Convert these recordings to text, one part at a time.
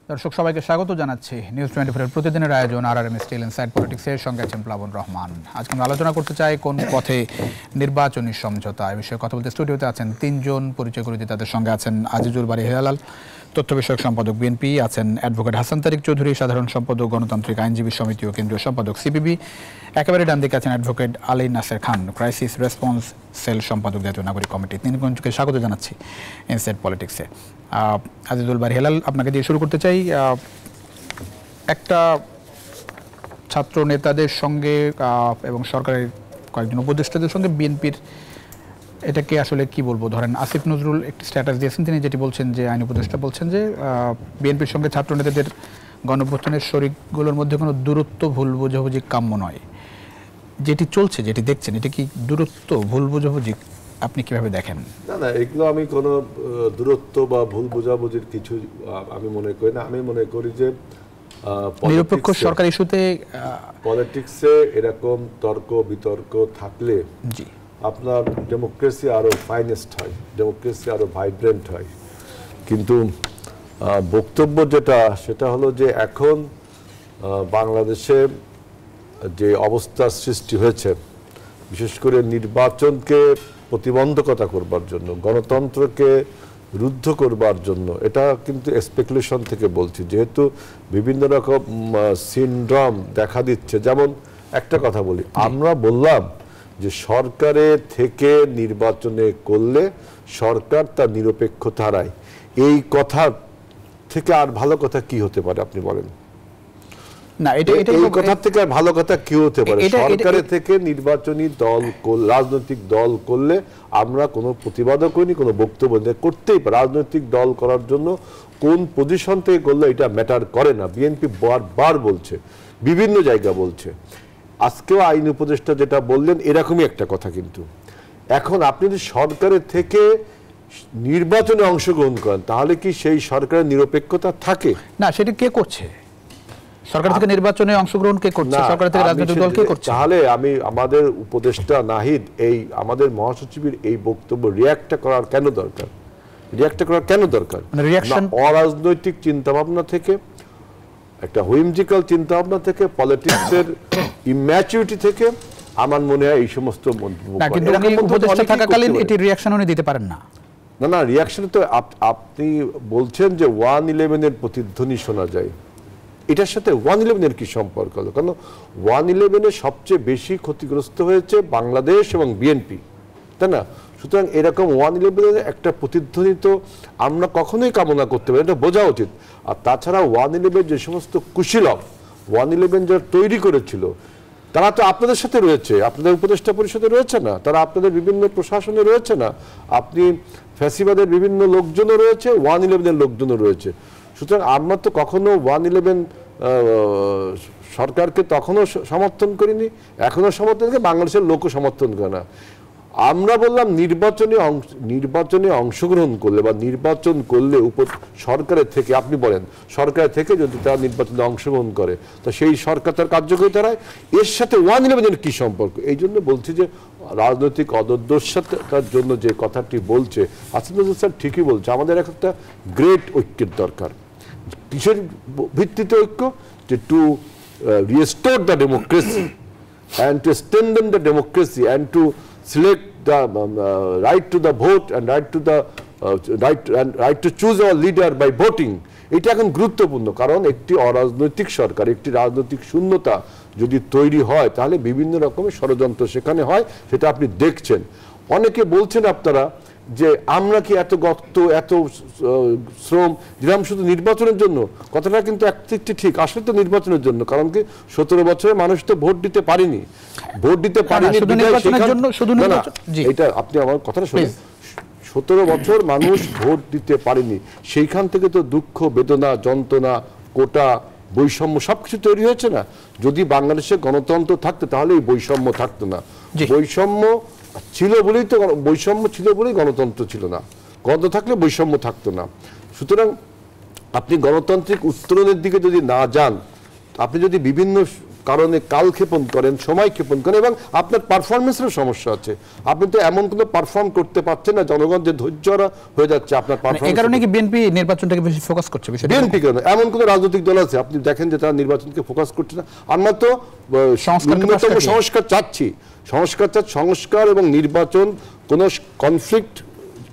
দর্শক সবাইকে স্বাগত জানাচ্ছি নিউজ 24 এর প্রতিদিনের আয়োজন আরআরএম স্টিল ইনসাইড পলিটিক্স এর সঙ্গে আছেন প্লাবন রহমান। আজকে আমরা আলোচনা করতে চাই কোন পথে নির্বাচনী সমঝোতা, এই বিষয়ে কথা বলতে স্টুডিওতে আছেন তিনজন, পরিচয় করে দিতে তাদের সঙ্গে আছেন আজিজুল বারী হেলাল, তথ্য বিষয়ক সম্পাদক বিএনপি, আছেন অ্যাডভোকেট হাসান তারিক চৌধুরী, সাধারণ সম্পাদক গণতান্ত্রিক আইনজীবী সমিতি ও কেন্দ্রীয় সম্পাদক সিপিবি, একেবারে ডান দিকে আছেন অ্যাডভোকেট আলী নাসের খান, ক্রাইসিস রেসপন্স সেল সম্পাদক জাতীয় নাগরিক কমিটি। তিনজনকে স্বাগত জানাচ্ছি ইনসাইড পলিটিক্সে। আজিজুল বারী হেলাল, আপনাকে দিয়ে শুরু করতে চাই। একটা ছাত্র নেতাদের সঙ্গে এবং সরকারের কয়েকজন উপদেষ্টাদের সঙ্গে বিএনপির এটাকে আসলে কি বলবো, ধরেন আসিফ নজরুল একটি স্ট্যাটাস দিয়েছেন, তিনি যেটি বলছেন যে আইন উপদেষ্টা বলছেন যে বিএনপির সঙ্গে ছাত্র নেতাদের গণঅভ্যুত্থানের শরিকগুলোর মধ্যে কোনো দূরত্ব ভুল বোঝাবুঝি কাম্য নয়। যেটি চলছে, যেটি দেখছেন, এটা কি দূরত্ব ভুল বোঝাবুঝি, আপনি কিভাবে দেখেন? না, এগুলো আমি কোনো দূরত্ব বা ভুল বোঝাবুঝির কিছু আমি মনে করি না। আমি মনে করি যে নিরপেক্ষ সরকার ইস্যুতে পলিটিক্সে এরকম তর্ক বিতর্ক থাকলে জি আপনার ডেমোক্রেসি আরো ফাইনেস্ট হয়, ডেমোক্রেসি আরো ভাইব্রেন্ট হয়। কিন্তু বক্তব্য যেটা, সেটা হলো যে এখন বাংলাদেশে যে অবস্থার সৃষ্টি হয়েছে, বিশেষ করে নির্বাচনকে প্রতিবন্ধকতা করবার জন্য, গণতন্ত্রকে রুদ্ধ করবার জন্য, এটা কিন্তু স্পেকুলেশন থেকে বলছি, যেহেতু বিভিন্ন রকম সিনড্রোম দেখা দিচ্ছে। যেমন একটা কথা বলি, আমরা বললাম যে সরকারের থেকে নির্বাচনে করলে সরকার তার নিরপেক্ষতা হারায়। এই কথা থেকে আর ভালো কথা কি হতে পারে আপনি বলেন? না, এই কথা থেকে আর ভালো কথা কি হতে পারে? সরকারের থেকে নির্বাচনী দল, রাজনৈতিক দল করলে আমরা কোনো প্রতিবাদও করিনি, কোনো বক্তব্য করতেই পারে। রাজনৈতিক দল করার জন্য কোন পজিশন থেকে করলে এটা ম্যাটার করে না। বিএনপি বারবার বলছে, বিভিন্ন জায়গা বলছে, আজকেও আইন উপদেষ্টা যেটা বললেন এরকমই একটা কথা। কিন্তু এখন আপনি যদি সরকারের থেকে নির্বাচনে অংশগ্রহণ করেন, তাহলে কি সেই সরকারের নিরপেক্ষতা থাকে? না, সেটা কে করছে? সরকার থেকে নির্বাচনে অংশগ্রহণ কে করছে? সরকার থেকে রাজনৈতিক দল কে করছে? তাহলে আমি আমাদের উপদেষ্টা নাহিদ, এই আমাদের মহাসচিবের এই বক্তব্য রিঅ্যাক্ট করার কেন দরকার? রিঅ্যাক্ট করার কেন দরকার? অরাজনৈতিক চিন্তা ভাবনা থেকে, একটা হুইমজিক্যাল চিন্তা ভাবনা থেকে, পলিটিক্সের ইম্যাচুরিটি থেকে আমার মনে হয় এই সমস্ত উপদেষ্টা থাকাকালীন এটি রিঅ্যাকশন উনি দিতে পারেন না। না, রিঅ্যাকশন তো আপনি বলছেন যে 111 এর প্রতিধ্বনি শোনা যায়। এটার সাথে 111 এর কি সম্পর্ক হলো? কারণ 111 এর সবচেয়ে বেশি ক্ষতিগ্রস্ত হয়েছে বাংলাদেশ এবং বিএনপি, তাই না? সুতরাং এরকম 111 এর একটা প্রতিধ্বনি তো আমরা কখনোই কামনা করতে পারি, এটা বোঝা উচিত। আর তাছাড়া 111 যে সমস্ত কুশীলব 111 যারা তৈরি করেছিল, তারা তো আপনাদের সাথে রয়েছে, আপনাদের উপদেষ্টা পরিষদে রয়েছে না, তারা আপনাদের বিভিন্ন প্রশাসনে রয়েছে না, আপনি ফ্যাসিবাদের বিভিন্ন লোকজনও রয়েছে, 111 এর লোকজনও রয়েছে। সুতরাং আমরা তো কখনো 111 সরকারকে তখনও সমর্থন করিনি, এখনো সমর্থন করি, বাংলাদেশের লোকও সমর্থন করে না। আমরা বললাম নির্বাচনে অংশগ্রহণ করলে বা নির্বাচন করলে সরকারের থেকে, আপনি বলেন সরকারের থেকে যদি তারা নির্বাচনে অংশগ্রহণ করে, তো সেই সরকার তার কার্যকরিতা হারায়। এর সাথে 111 এর কি সম্পর্ক? এই জন্য বলছি যে রাজনৈতিক অদূরদর্শিতার জন্য যে কথাটি বলছে আসিফ নজরুল স্যার ঠিকই বলছে, আমাদের একটা গ্রেট ঐক্যের দরকার। কিসের ভিত্তিতে ঐক্য? যে to restore the democracy and to strengthen the democracy and to select the right to the vote and right to choose our leader by voting. এটা এখন গুরুত্বপূর্ণ, কারণ একটি অরাজনৈতিক সরকার, একটি রাজনৈতিক শূন্যতা যদি তৈরি হয়, তাহলে বিভিন্ন রকমের ষড়যন্ত্র সেখানে হয়, সেটা আপনি দেখছেন। অনেকে বলছেন আপনারা যে আমরা কি এত গত এত শ্রম দিলাম শুধু নির্বাচনের জন্য। কথাটা কিন্তু একটি ঠিক, আসলে তো নির্বাচনের জন্য, কারণ কি 17 বছরে মানুষ তো ভোট দিতে পারেনি, এটা আপনি আমার কথাটা শুনুন। 17 বছর মানুষ ভোট দিতে পারেনি, সেইখান থেকে তো দুঃখ, বেদনা, যন্ত্রণা, কোটা, বৈষম্য সবকিছু তৈরি হয়েছে না। যদি বাংলাদেশে গণতন্ত্র থাকতো তাহলে এই বৈষম্য থাকতো না। বৈষম্য ছিল বলেই তো, বৈষম্য ছিল বলেই গণতন্ত্র ছিল না, গণতন্ত্র থাকলে বৈষম্য থাকতো না। সুতরাং আপনি গণতান্ত্রিক উত্তরণের দিকে যদি না যান, আপনি যদি বিভিন্ন কারণে কালক্ষেপণ করেন, সময় ক্ষেপণ করেন এবং আপনার পারফরমেন্সের সমস্যা আছে। আপনি তো এমন কোনো পারফর্ম করতে পারছেন না, জনগণ যে ধৈর্যরা হয়ে যাচ্ছে আপনার পারফরমেন্স। এই কারণে কি বিএনপি নির্বাচনটাকে বেশি ফোকাস করছে? বিএনপি কেন, এমন কোন রাজনৈতিক দল আছে আপনি দেখেন যে তারা নির্বাচনকে ফোকাস করছে না? আমরা তো সংস্কার চাচ্ছি, সংস্কার এবং নির্বাচন কোনো কনফ্লিক্ট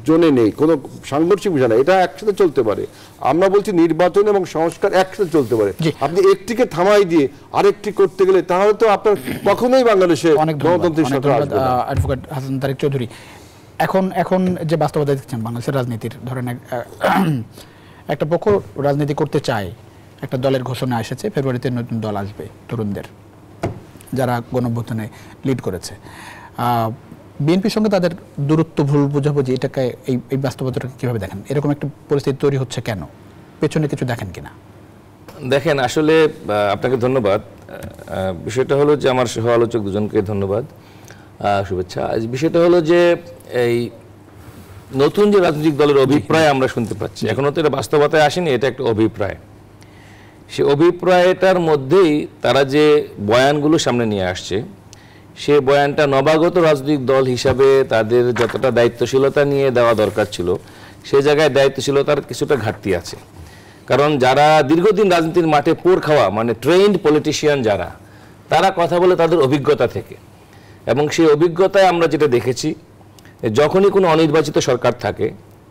জোনে নেই, কোনো সাংঘর্ষিক বিষয় না, এটা একসাথে চলতে পারে। আমরা বলছি নির্বাচন এবং সংস্কার একসাথে চলতে পারে। আপনি একটিকে থামাই দিয়ে আরেকটি করতে গেলে তাহলে তো আপনার কখনোই বাংলাদেশে গণতান্ত্রিক সরকার আসবে না। অ্যাডভোকেট হাসান তারেক চৌধুরী, এখন যে বাস্তবতা দেখছেন বাংলাদেশের রাজনীতির, ধরেন একটা পক্ষ রাজনীতি করতে চায়, একটা দলের ঘোষণা এসেছে ফেব্রুয়ারিতে নতুন দল আসবে তরুণদের, যারা গণঅভ্যুত্থানে লিড করেছে। বিএনপির সঙ্গে তাদের দূরত্ব, ভুল বোঝাবুঝি, এটাকে এই বাস্তবতাটাকে কীভাবে দেখেন? এরকম একটা পরিস্থিতি তৈরি হচ্ছে কেন? পেছনে কিছু দেখেন কিনা? দেখেন, আসলে আপনাকে ধন্যবাদ। বিষয়টা হলো যে আমার সহ আলোচক দুজনকে ধন্যবাদ, শুভেচ্ছা। বিষয়টা হলো যে এই নতুন যে রাজনৈতিক দলের অভিপ্রায় আমরা শুনতে পাচ্ছি, এখনো তো এটা বাস্তবতায় আসেনি, এটা একটা অভিপ্রায়। সে অভিপ্রায়টার মধ্যেই তারা যে বয়ানগুলো সামনে নিয়ে আসছে, সে বয়ানটা নবাগত রাজনৈতিক দল হিসাবে তাদের যতটা দায়িত্বশীলতা নিয়ে দেওয়া দরকার ছিল, সে জায়গায় দায়িত্বশীলতার কিছুটা ঘাটতি আছে। কারণ যারা দীর্ঘদিন রাজনীতির মাঠে পোর খাওয়া, মানে ট্রেন্ড পলিটিশিয়ান যারা, তারা কথা বলে তাদের অভিজ্ঞতা থেকে, এবং সেই অভিজ্ঞতায় আমরা যেটা দেখেছি, যখনই কোনো অনির্বাচিত সরকার থাকে,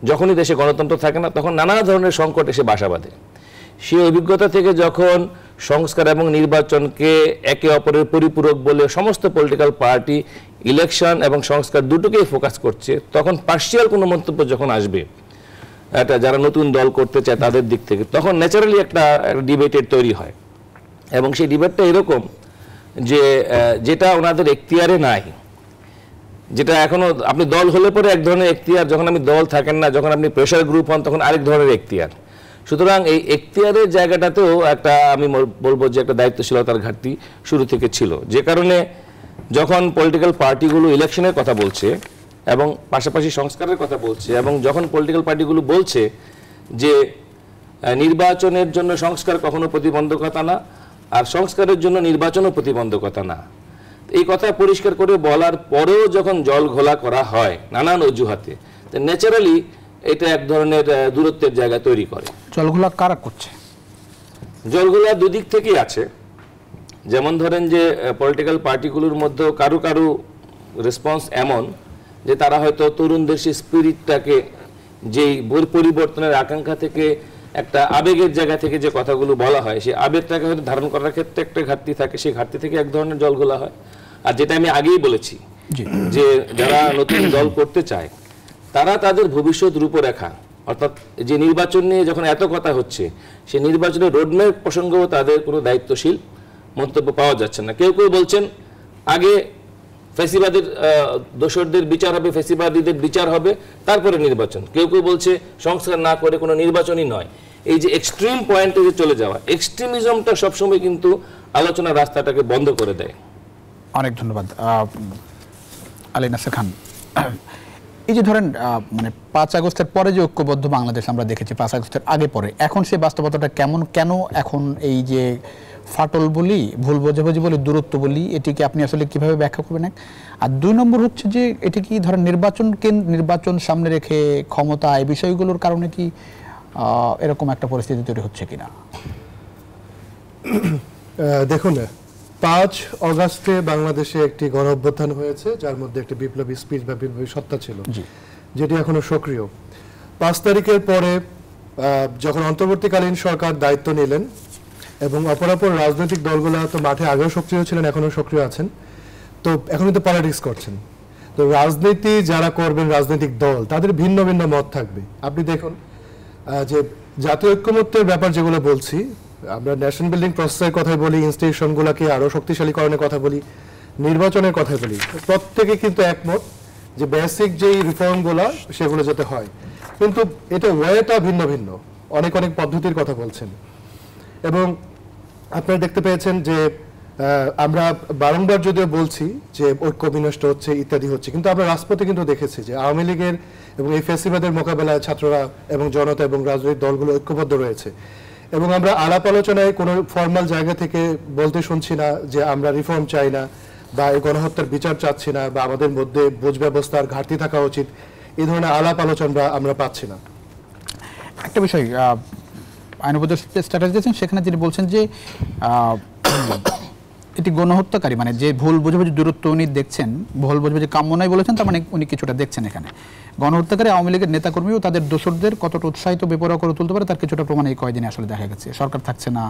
যখনই দেশে গণতন্ত্র থাকে না, তখন নানা ধরনের সংকট এসে বাসা বাঁধে। সেই অভিজ্ঞতা থেকে যখন সংস্কার এবং নির্বাচনকে একে অপরের পরিপূরক বলে সমস্ত পলিটিক্যাল পার্টি ইলেকশন এবং সংস্কার দুটোকেই ফোকাস করছে, তখন পার্শিয়াল কোনো মন্তব্য যখন আসবে এটা যারা নতুন দল করতে চায় তাদের দিক থেকে, তখন ন্যাচারালি একটা ডিবেটের তৈরি হয়। এবং সেই ডিবেটটা এরকম যে যেটা ওনাদের এখতিয়ারে নাই, যেটা এখনো আপনি দল হলে পরে এক ধরনের এখতিয়ার, যখন আপনি দল থাকেন না, যখন আপনি প্রেশার গ্রুপ হন, তখন আরেক ধরনের এখতিয়ার। সুতরাং এই এখতিয়ারের জায়গাটাতেও একটা, আমি বলবো যে একটা দায়িত্বশীলতার ঘাটতি শুরু থেকে ছিল, যে কারণে যখন পলিটিক্যাল পার্টিগুলো ইলেকশনের কথা বলছে এবং পাশাপাশি সংস্কারের কথা বলছে, এবং যখন পলিটিক্যাল পার্টিগুলো বলছে যে নির্বাচনের জন্য সংস্কার কখনো প্রতিবন্ধকতা না, আর সংস্কারের জন্য নির্বাচনও প্রতিবন্ধকতা না, এই কথা পরিষ্কার করে বলার পরেও যখন জল ঘোলা করা হয় নানান অজুহাতে, ন্যাচারালি এটা এক ধরনের দূরত্বের জায়গা তৈরি করে। জলঘোলা কারা করছে? জলঘোলা দুদিক থেকেই আছে। যেমন ধরেন যে পলিটিক্যাল পার্টিগুলোর মধ্যেও কারো কারো রেসপন্স এমন যে তারা হয়তো তরুণদের সেই স্পিরিটটাকে, যেই পরিবর্তনের আকাঙ্ক্ষা থেকে একটা আবেগের জায়গা থেকে যে কথাগুলো বলা হয়, সেই আবেগটাকে হয়তো ধারণ করার ক্ষেত্রে একটা ঘাটতি থাকে, সেই ঘাটতি থেকে এক ধরনের জলঘোলা হয়। আর যেটা আমি আগেই বলেছি যে যারা নতুন দল করতে চায়, তারা তাদের ভবিষ্যৎ রূপরেখা, অর্থাৎ যে নির্বাচন নিয়ে যখন এত কথা হচ্ছে, সেই নির্বাচনের রোডম্যাপ প্রসঙ্গেও তাদের কোনো দায়িত্বশীল মন্তব্য পাওয়া যাচ্ছে না। কেউ কেউ বলছেন আগে ফ্যাসিবাদের দোসরদের বিচার হবে, ফ্যাসিবাদীদের বিচার হবে, তারপরে নির্বাচন। কেউ কেউ বলছে সংস্কার না করে কোনো নির্বাচনই নয়। এই যে এক্সট্রিম পয়েন্টে যে চলে যাওয়া, এক্সট্রিমিজমটা সবসময় কিন্তু আলোচনার রাস্তাটাকে বন্ধ করে দেয়। অনেক ধন্যবাদ। আলী নাসির খান, এই যে ধরেন মানে 5 আগস্টের পরে যে ঐক্যবদ্ধ বাংলাদেশ আমরা দেখেছি, 5 আগস্টের আগে পরে, এখন সেই বাস্তবতাটা কেমন, কেন এখন এই যে ফাটল বলি, ভুল বোঝাবুঝি বলি, দূরত্ব বলি, এটিকে আপনি আসলে কিভাবে ব্যাখ্যা করবেন? আর 2 নম্বর হচ্ছে যে এটি কি ধরেন নির্বাচন সামনে রেখে ক্ষমতা, এই বিষয়গুলোর কারণে কি এরকম একটা পরিস্থিতি তৈরি হচ্ছে কিনা? দেখুন, 5 আগস্টে বাংলাদেশে একটি গণঅভ্যুত্থান হয়েছে, যার মধ্যে একটি বিপ্লবী স্পিরিট বা বিপ্লবী সত্তা ছিল, যেটি এখনো সক্রিয়। 5 তারিখের পরে যখন অন্তর্বর্তীকালীন সরকার দায়িত্ব নিলেন, এবং অপরাপর রাজনৈতিক দলগুলো তো মাঠে আগেও সক্রিয় ছিলেন, এখনো সক্রিয় আছেন, তো এখনই তো পলিটিক্স করছেন। তো রাজনীতি যারা করবেন, রাজনৈতিক দল, তাদের ভিন্ন ভিন্ন মত থাকবে। আপনি দেখুন যে জাতীয় ঐক্যমত্যের ব্যাপার যেগুলো বলছি, আমরা ন্যাশন বিল্ডিং প্রসেসের কথাই বলি, ইনস্টিটিউশনগুলোকে আরও শক্তিশালীকরণের কথা বলি, নির্বাচনের কথা বলি, প্রত্যেকে কিন্তু একমত যে বেসিক যেই রিফর্মগুলো সেগুলো যাতে হয়, কিন্তু এটা ওয়েটা ভিন্ন ভিন্ন, অনেক অনেক পদ্ধতির কথা বলছেন। এবং আপনারা দেখতে পেয়েছেন যে আমরা বারংবার যদিও বলছি যে ঐক্য বিনষ্ট হচ্ছে ইত্যাদি হচ্ছে, কিন্তু আমরা রাজপথে কিন্তু দেখেছি যে আওয়ামী লীগের এবং এই ফ্যাসিবাদের মোকাবেলায় ছাত্ররা এবং জনতা এবং রাজনৈতিক দলগুলো ঐক্যবদ্ধ রয়েছে। এবং আমরা আলাপ আলোচনায় কোনো ফর্মাল জায়গা থেকে বলতে শুনছি না যে আমরা রিফর্ম চাই না বা এই গণহত্যার বিচার চাচ্ছি না বা আমাদের মধ্যে বোঝ ব্যবস্থার ঘাটতি থাকা উচিত, এই ধরনের আলাপ আলোচনা আমরা পাচ্ছি না। একটা বিষয় আইন উপদেষ্টা স্ট্যাটাস দিয়েছেন, সেখানে তিনি বলছেন যে এটি গণহত্যাকারী, মানে যে ভুল বোঝাবুঝি দূরত্ব উনি দেখছেন, ভুল বোঝাবুঝি কাম্য নয় বলেছেন, তার মানে উনি কিছুটা দেখছেন এখানে। গণহত্যাকারী আওয়ামী লীগের নেতাকর্মী ও তাদের দোসরদের কতটা উৎসাহিত বেপরোয়া করে তুলতে পারে তার কিছুটা প্রমাণ এই কয়েকদিনে আসলে দেখা গেছে। সরকার থাকছে না,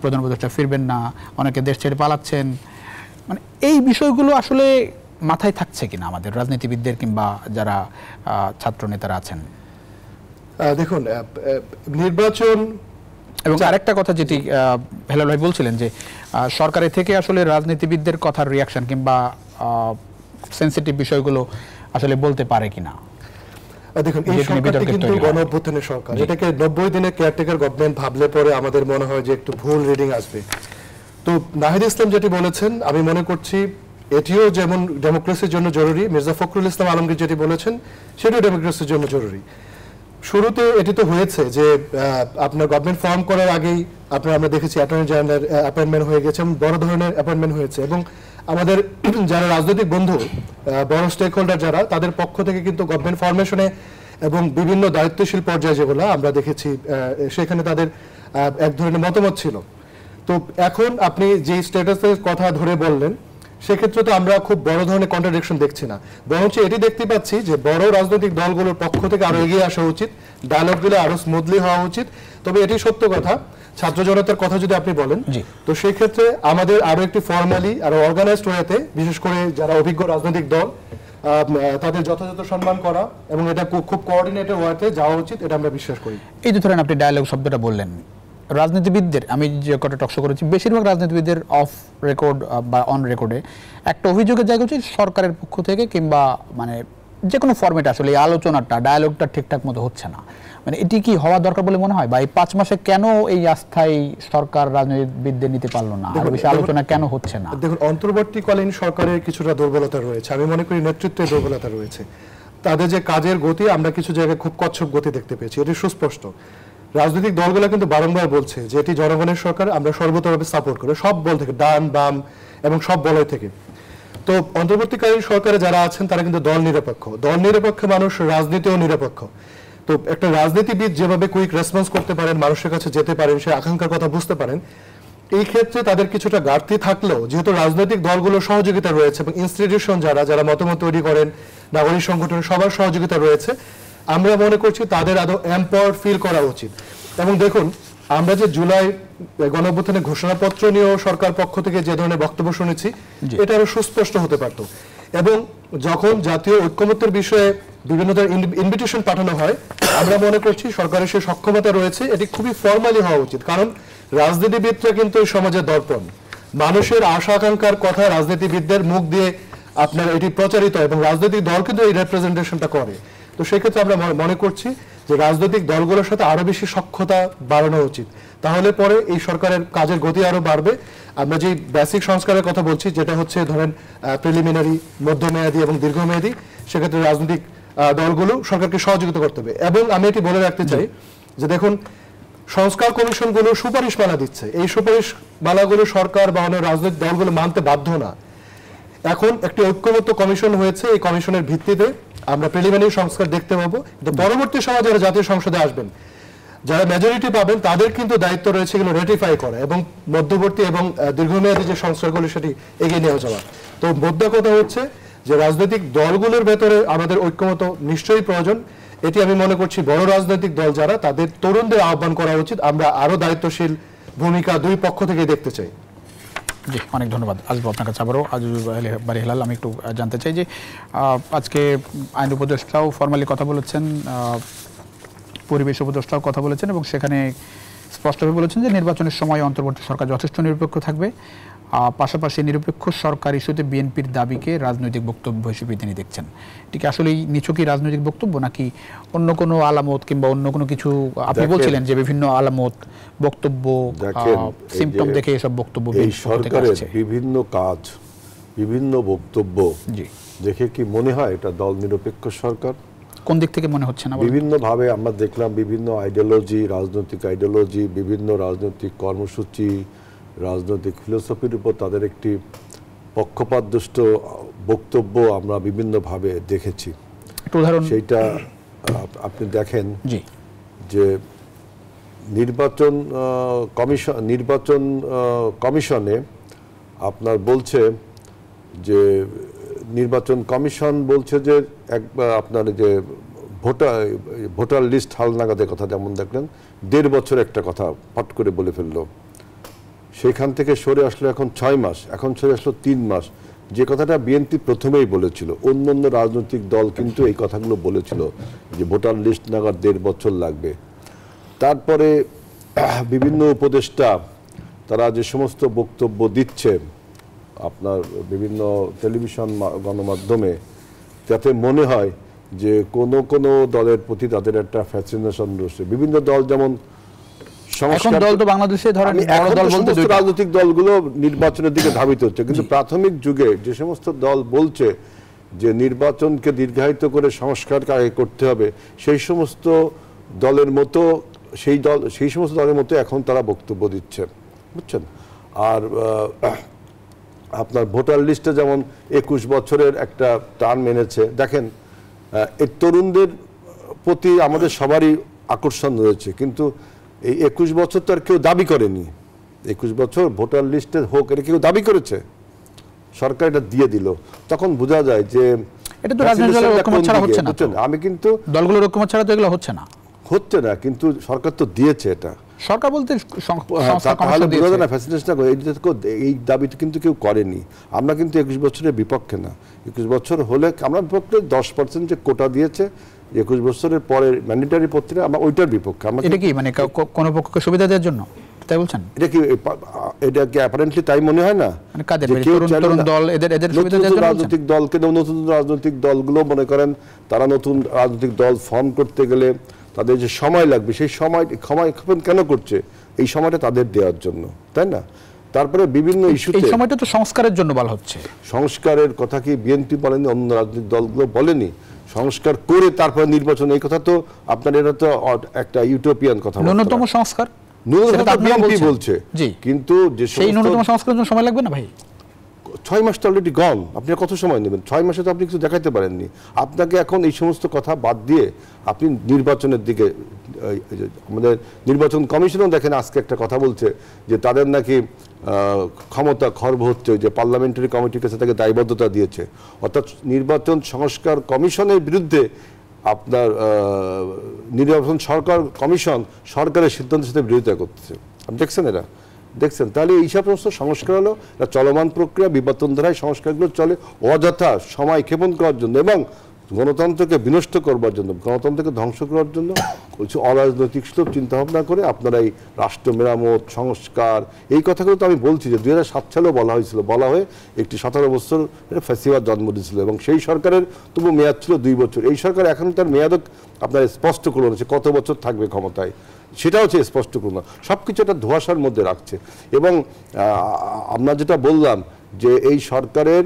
প্রধান উপদেষ্টা ফিরবেন না, অনেকে দেশ ছেড়ে পালাচ্ছেন, মানে এই বিষয়গুলো আসলে মাথায় থাকছে কিনা আমাদের রাজনীতিবিদদের কিংবা যারা ছাত্র নেতারা আছেন? দেখুন, নির্বাচন এবং আরেকটা কথা যেটি হেলাল ভাই বলছিলেন যে সরকারের থেকে আসলে রাজনীতিবিদদের কথার রিয়াকশন কিংবা সেনসিটিভ বিষয়গুলো আসলে বলতে পারে কিনা। দেখুন, এই সরকারটি কিন্তু গণ-অভ্যুত্থানের সরকার, এটাকে 90 দিনের কেয়ারটেকার গভর্নমেন্ট ভাবলে পরে আমাদের মনে হয় যে একটু ভুল রিডিং আসবে। তো নাহিদ ইসলাম যেটি বলেছেন, আমি মনে করছি এটিও যেমন ডেমোক্রেসির জন্য জরুরি, মির্জা ফখরুল ইসলাম আলমগীর যেটি বলেছেন সেটিও ডেমোক্রেসির জন্য জরুরি। শুরুতে এটি তো হয়েছে যে আপনার গভর্নমেন্ট ফর্ম করার আগেই আমরা দেখেছি অ্যাটর্নি জেনারেল অ্যাপয়েন্টমেন্ট হয়ে গেছে, বড় ধরনের অ্যাপয়েন্টমেন্ট হয়েছে, এবং আমাদের যারা রাজনৈতিক বন্ধু, বড় স্টেক হোল্ডার যারা, তাদের পক্ষ থেকে কিন্তু গভর্নমেন্ট ফরমেশনে এবং বিভিন্ন দায়িত্বশীল পর্যায়ে যেগুলো আমরা দেখেছি সেখানে তাদের এক ধরনের মতামত ছিল। তো এখন আপনি যে স্ট্যাটাসের কথা ধরে বললেন, সেক্ষেত্রে তো আমরা খুব বড় ধরনের কন্ট্রাডিকশন দেখছি না, বরঞ্চ এটি দেখতে পাচ্ছি যে বড় রাজনৈতিক দলগুলোর পক্ষ থেকে আরো এগিয়ে আসা উচিত, ডায়ালগগুলো আরো স্মুথলি হওয়া উচিত। তবে এটি সত্য কথা, ছাত্র জনতার কথা যদি আপনি বলেন, তো সেই ক্ষেত্রে আমাদের আরো একটি ফর্মালি আরো অর্গানাইজড ওয়েতে, বিশেষ করে যারা অভিজ্ঞ রাজনৈতিক দল, তাদের যথাযথ সম্মান করা এবং এটা খুব কোঅর্ডিনেটেড ওয়েতে যাওয়া উচিত, এটা আমরা বিশ্বাস করি। এই যে ধরেন আপনি ডায়ালগ শব্দটা বললেন, রাজনীতিবিদদের, আমি যে কটা টকশো করেছি বেশিরভাগ রাজনীতিবিদদের অফ রেকর্ড বা অন রেকর্ডে একটা অভিযোগের জায়গা হচ্ছে সরকারের পক্ষ থেকে কিংবা মানে যে কোনো ফরম্যাটে আসলে এই আলোচনাটা, ডায়ালগটা ঠিকঠাক মতো হচ্ছে না। মানে এটি কি হওয়া দরকার বলে মনে হয়, বা এই 5 মাসে কেন এই আস্থায় সরকার রাজনীতিবিদদের নিতে পারলো না, আর বেশি আলোচনা কেন হচ্ছে না? দেখুন, অন্তর্বর্তীকালীন সরকারের কিছুটা দুর্বলতা রয়েছে, আমি মনে করি নেতৃত্বের দুর্বলতা রয়েছে। তাদের যে কাজের গতি, আমরা কিছু জায়গায় খুব কচ্ছপ গতি দেখতে পেয়েছি, এটি সুস্পষ্ট। রাজনৈতিক দলগুলো কিন্তু বারংবার বলছে যে এটি জনগণের সরকার, আমরা সর্বতভাবে সাপোর্ট করি, সব বল থেকে, ডান বাম এবং সব বলয় থেকে। তো অন্তর্বর্তীকালীন সরকারে যারা আছেন তারা কিন্তু দল নিরপেক্ষ, দল নিরপেক্ষ মানুষ রাজনীতিও নিরপেক্ষ। তো একটা রাজনীতিবিদ যেভাবে কুইক রেসপন্স করতে পারেন, মানুষের কাছে যেতে পারেন, সে আকাঙ্ক্ষার কথা বুঝতে পারেন, এই ক্ষেত্রে তাদের কিছুটা ঘাটতি থাকলেও যেহেতু রাজনৈতিক দলগুলোর সহযোগিতা রয়েছে এবং ইনস্টিটিউশন যারা মতামত তৈরি করেন, নাগরিক সংগঠন, সবার সহযোগিতা রয়েছে, আমরা মনে করছি তাদের আদৌ এম্পাওয়ার্ড ফিল করা উচিত। এবং দেখুন, আমরা যে জুলাই গণঅভ্যুত্থানের ঘোষণাপত্র নিয়েও সরকার পক্ষ থেকে যে ধরনের বক্তব্য শুনেছি, এটা আরো সুস্পষ্ট হতে পারত। এবং যখন জাতীয় ঐক্যমত্যের বিষয়ে বিভিন্ন ধরনের ইনভিটেশন পাঠানো হয়, আমরা মনে করছি সরকারের সে সক্ষমতা রয়েছে, এটি খুবই ফর্মালি হওয়া উচিত। কারণ রাজনীতিবিদরা কিন্তু এই সমাজের দর্পণ, মানুষের আশা আকাঙ্ক্ষার কথা রাজনীতিবিদদের মুখ দিয়ে আপনার এটি প্রচারিত, এবং রাজনৈতিক দল কিন্তু এই রিপ্রেজেন্টেশনটা করে। তো সেক্ষেত্রে আমরা মনে করছি যে রাজনৈতিক দলগুলোর সাথে আরো বেশি সখ্যতা বাড়ানো উচিত, তাহলে পরে এই সরকারের কাজের গতি আরো বাড়বে। আমরা যে বেসিক সংস্কারের কথা বলছি, যেটা হচ্ছে ধরেন প্রিলিমিনারি, মধ্যমেয়াদী এবং দীর্ঘমেয়াদী, সেক্ষেত্রে রাজনৈতিক দলগুলো সরকারকে সহযোগিতা করতে হবে। এবং আমি এটি বলে রাখতে চাই যে দেখুন, সংস্কার কমিশনগুলো সুপারিশমালা দিচ্ছে, এই সুপারিশমালাগুলো সরকার বা অন্য রাজনৈতিক দলগুলো মানতে বাধ্য না। এখন একটি ঐক্যমত্য কমিশন হয়েছে, এই কমিশনের ভিত্তিতে আমরা প্রিলিমিনারি সংস্কার দেখতে পাবো। কিন্তু পরবর্তী সময় যারা জাতীয় সংসদে আসবেন, যারা মেজরিটি পাবেন, তাদের কিন্তু দায়িত্ব রয়েছে এগুলো রেটিফাই করা এবং মধ্যবর্তী এবং দীর্ঘমেয়াদী যে সংস্কারগুলো সেটি এগিয়ে নিয়ে যাওয়া। তো মোদ্দা কথা হচ্ছে যে রাজনৈতিক দলগুলোর ভেতরে আমাদের ঐক্যমত নিশ্চয়ই প্রয়োজন। এটি আমি মনে করছি বড় রাজনৈতিক দল যারা, তাদের তরুণদের আহ্বান করা উচিত। আমরা আরো দায়িত্বশীল ভূমিকা দুই পক্ষ থেকে দেখতে চাই। জি, অনেক ধন্যবাদ। আসবো আপনার কাছে আবারও। বাড়ি হেলাল, আমি একটু জানতে চাই যে আজকে আইন উপদেষ্টাও ফর্মালি কথা বলেছেন, পরিবেশ উপদেষ্টাও কথা বলেছেন, এবং সেখানে স্পষ্টভাবে বলেছেন যে নির্বাচনের সময় অন্তর্বর্তী সরকার যথেষ্ট নিরপেক্ষ থাকবে। পাশাপাশি নিরপেক্ষ সরকার ইস্যুতে বিএনপির দাবিকে রাজনৈতিক বক্তব্য হিসেবে তিনি দেখছেন। ঠিক আসলেই নিছকই রাজনৈতিক বক্তব্য, নাকি অন্য কোনো আলামত কিংবা অন্য কোনো কিছু? আপনি বলছিলেন যে বিভিন্ন আলামত, বক্তব্য, সিম্পটম দেখে এসব বক্তব্য এই সরকারের বিভিন্ন কাজ, বিভিন্ন বক্তব্য দেখে কি মনে হয় এটা দল নিরপেক্ষ সরকার? কোন দিক থেকে মনে হচ্ছে না? বিভিন্নভাবে আমরা দেখলাম, বিভিন্ন আইডিওলজি, রাজনৈতিক আইডিওলজি, বিভিন্ন রাজনৈতিক কর্মসূচি, রাজনৈতিক ফিলোসফির উপর তাদের একটি পক্ষপাতদুষ্ট বক্তব্য আমরা বিভিন্নভাবে দেখেছি। একটা উদাহরণ সেইটা আপনি দেখেন জি যে নির্বাচন কমিশনে আপনার বলছে যে নির্বাচন কমিশন বলছে যে আপনার যে ভোটার লিস্ট হালনাগাদের কথা যেমন দেখলেন 1.5 বছর একটা কথা ফট করে বলে ফেললো, সেখান থেকে সরে আসলো এখন 6 মাস, এখন সরে আসলো 3 মাস। যে কথাটা বিএনপি প্রথমেই বলেছিল, অন্য অন্য রাজনৈতিক দল কিন্তু এই কথাগুলো বলেছিল যে ভোটার লিস্ট নাগাদ 1.5 বছর লাগবে। তারপরে বিভিন্ন উপদেষ্টা তারা যে সমস্ত বক্তব্য দিচ্ছে আপনার বিভিন্ন টেলিভিশন গণমাধ্যমে, যাতে মনে হয় যে কোনো দলের প্রতি তাদের একটা ফ্যাসিনেশন রয়েছে। বিভিন্ন দল যেমন এখন দল তো বাংলাদেশে ধরেন বড় দল বলতে রাজনৈতিক দলগুলো নির্বাচনের দিকে ধাবিত হচ্ছে, কিন্তু প্রাথমিক যুগে যে সমস্ত দল বলছে যে নির্বাচনকে দীর্ঘায়িত করে সংস্কারকে আগে করতে হবে, সেই সমস্ত দলের মতো সেই সমস্ত দলের মতো এখন তারা বক্তব্য দিচ্ছে, বুঝছেন। আর আপনার ভোটার লিস্টে যেমন 21 বছরের একটা টার্ম এনেছে, দেখেন এই তরুণদের প্রতি আমাদের সবারই আকর্ষণ রয়েছে, কিন্তু এই 21 বছর তো আর কেউ দাবি করেনি। 21 বছর ভোটার লিস্টে হোক এটা কেউ দাবি করেছে, সরকার এটা দিয়ে দিল। তখন বোঝা যায় যে এটা তো রাজনৈতিক দলের ঐক্যমত ছাড়া হচ্ছে না। আমি কিন্তু দলগুলোর ঐক্যমত ছাড়া তো এগুলো হচ্ছে না, কিন্তু সরকার তো দিয়েছে এটা। সরকার বলতে এই দাবিটা কিন্তু কেউ করেনি। আমরা কিন্তু 21 বছরের বিপক্ষে না। 21 বছর হলে আমরা বিপক্ষে 10% যে কোটা দিয়েছে 21 বছরের পরে ম্যান্ডেটরি পত্রে, আমরা ওইটার বিপক্ষে। এটা কি মানে কোন পক্ষকে সুবিধা দেওয়ার জন্য তাই বলছেন? এটা কি অ্যাপারেন্টলি তাই মনে হয় না? মানে কাদের তরুণ দল এদের সুবিধা দেওয়ার জন্য রাজনৈতিক দলকে, নতুন রাজনৈতিক দলগুলো মনে করেন তারা নতুন রাজনৈতিক দল ফর্ম করতে গেলে তাদের যে সময় লাগবে, সেই সময় কেন করছে? এই সময়টা তাদের দেওয়ার জন্য, তাই না? তারপরে বিভিন্ন ইস্যুতে এই সময়টা তো সংস্কারের জন্য বলা হচ্ছে। সংস্কারের কথা কি বিএনপি বলেনি, অন্য রাজনৈতিক দলগুলো বলেনি? সংস্কার করে তারপরে নির্বাচন, এই কথা তো আপনার এটা তো একটা ইউটোপিয়ান কথা। ন্যূনতম সংস্কার বিএনপি বলছে, কিন্তু যে সেই ন্যূনতম সংস্কারের জন্য সময় লাগবে না ভাই? 6 মাস তো অলরেডি গন, আপনি কত সময় নেবেন? 6 মাসে তো আপনি কিছু দেখাতে পারেননি। আপনাকে এখন এই সমস্ত কথা বাদ দিয়ে আপনি নির্বাচনের দিকে, আমাদের নির্বাচন কমিশনও দেখেন আজকে একটা কথা বলছে যে তাদের নাকি ক্ষমতা খর্ব হচ্ছে, যে পার্লামেন্টারি কমিটির কাছে তাকে দায়বদ্ধতা দিয়েছে। অর্থাৎ নির্বাচন সংস্কার কমিশনের বিরুদ্ধে আপনার নির্বাচন কমিশন সরকারের সিদ্ধান্তের সাথে বিরোধিতা করতেছে। আপনি দেখছেন তাহলে এই সমস্ত সংস্কার হলো চলমান প্রক্রিয়া। বিবর্তন ধারায় সংস্কারগুলো চলে অযথা সময় ক্ষেপণ করার জন্য এবং গণতন্ত্রকে বিনষ্ট করবার জন্য, গণতন্ত্রকে ধ্বংস করার জন্য কিছু অরাজনৈতিক স্লোপ চিন্তাভাবনা করে আপনারা এই রাষ্ট্র মেরামত, সংস্কার, এই কথাগুলো তো আমি বলছি যে 2007 সালেও বলা হয়ে একটি 17 বছর ফ্যাসিবাদ জন্ম দিয়েছিল এবং সেই সরকারের তবু মেয়াদ ছিল 2 বছর। এই সরকার এখন তার মেয়াদও আপনার স্পষ্ট করে রয়েছে, কত বছর থাকবে ক্ষমতায় সেটা হচ্ছে স্পষ্ট করুন। সব কিছু একটা ধোঁয়াশার মধ্যে রাখছে। এবং আমরা যেটা বললাম যে এই সরকারের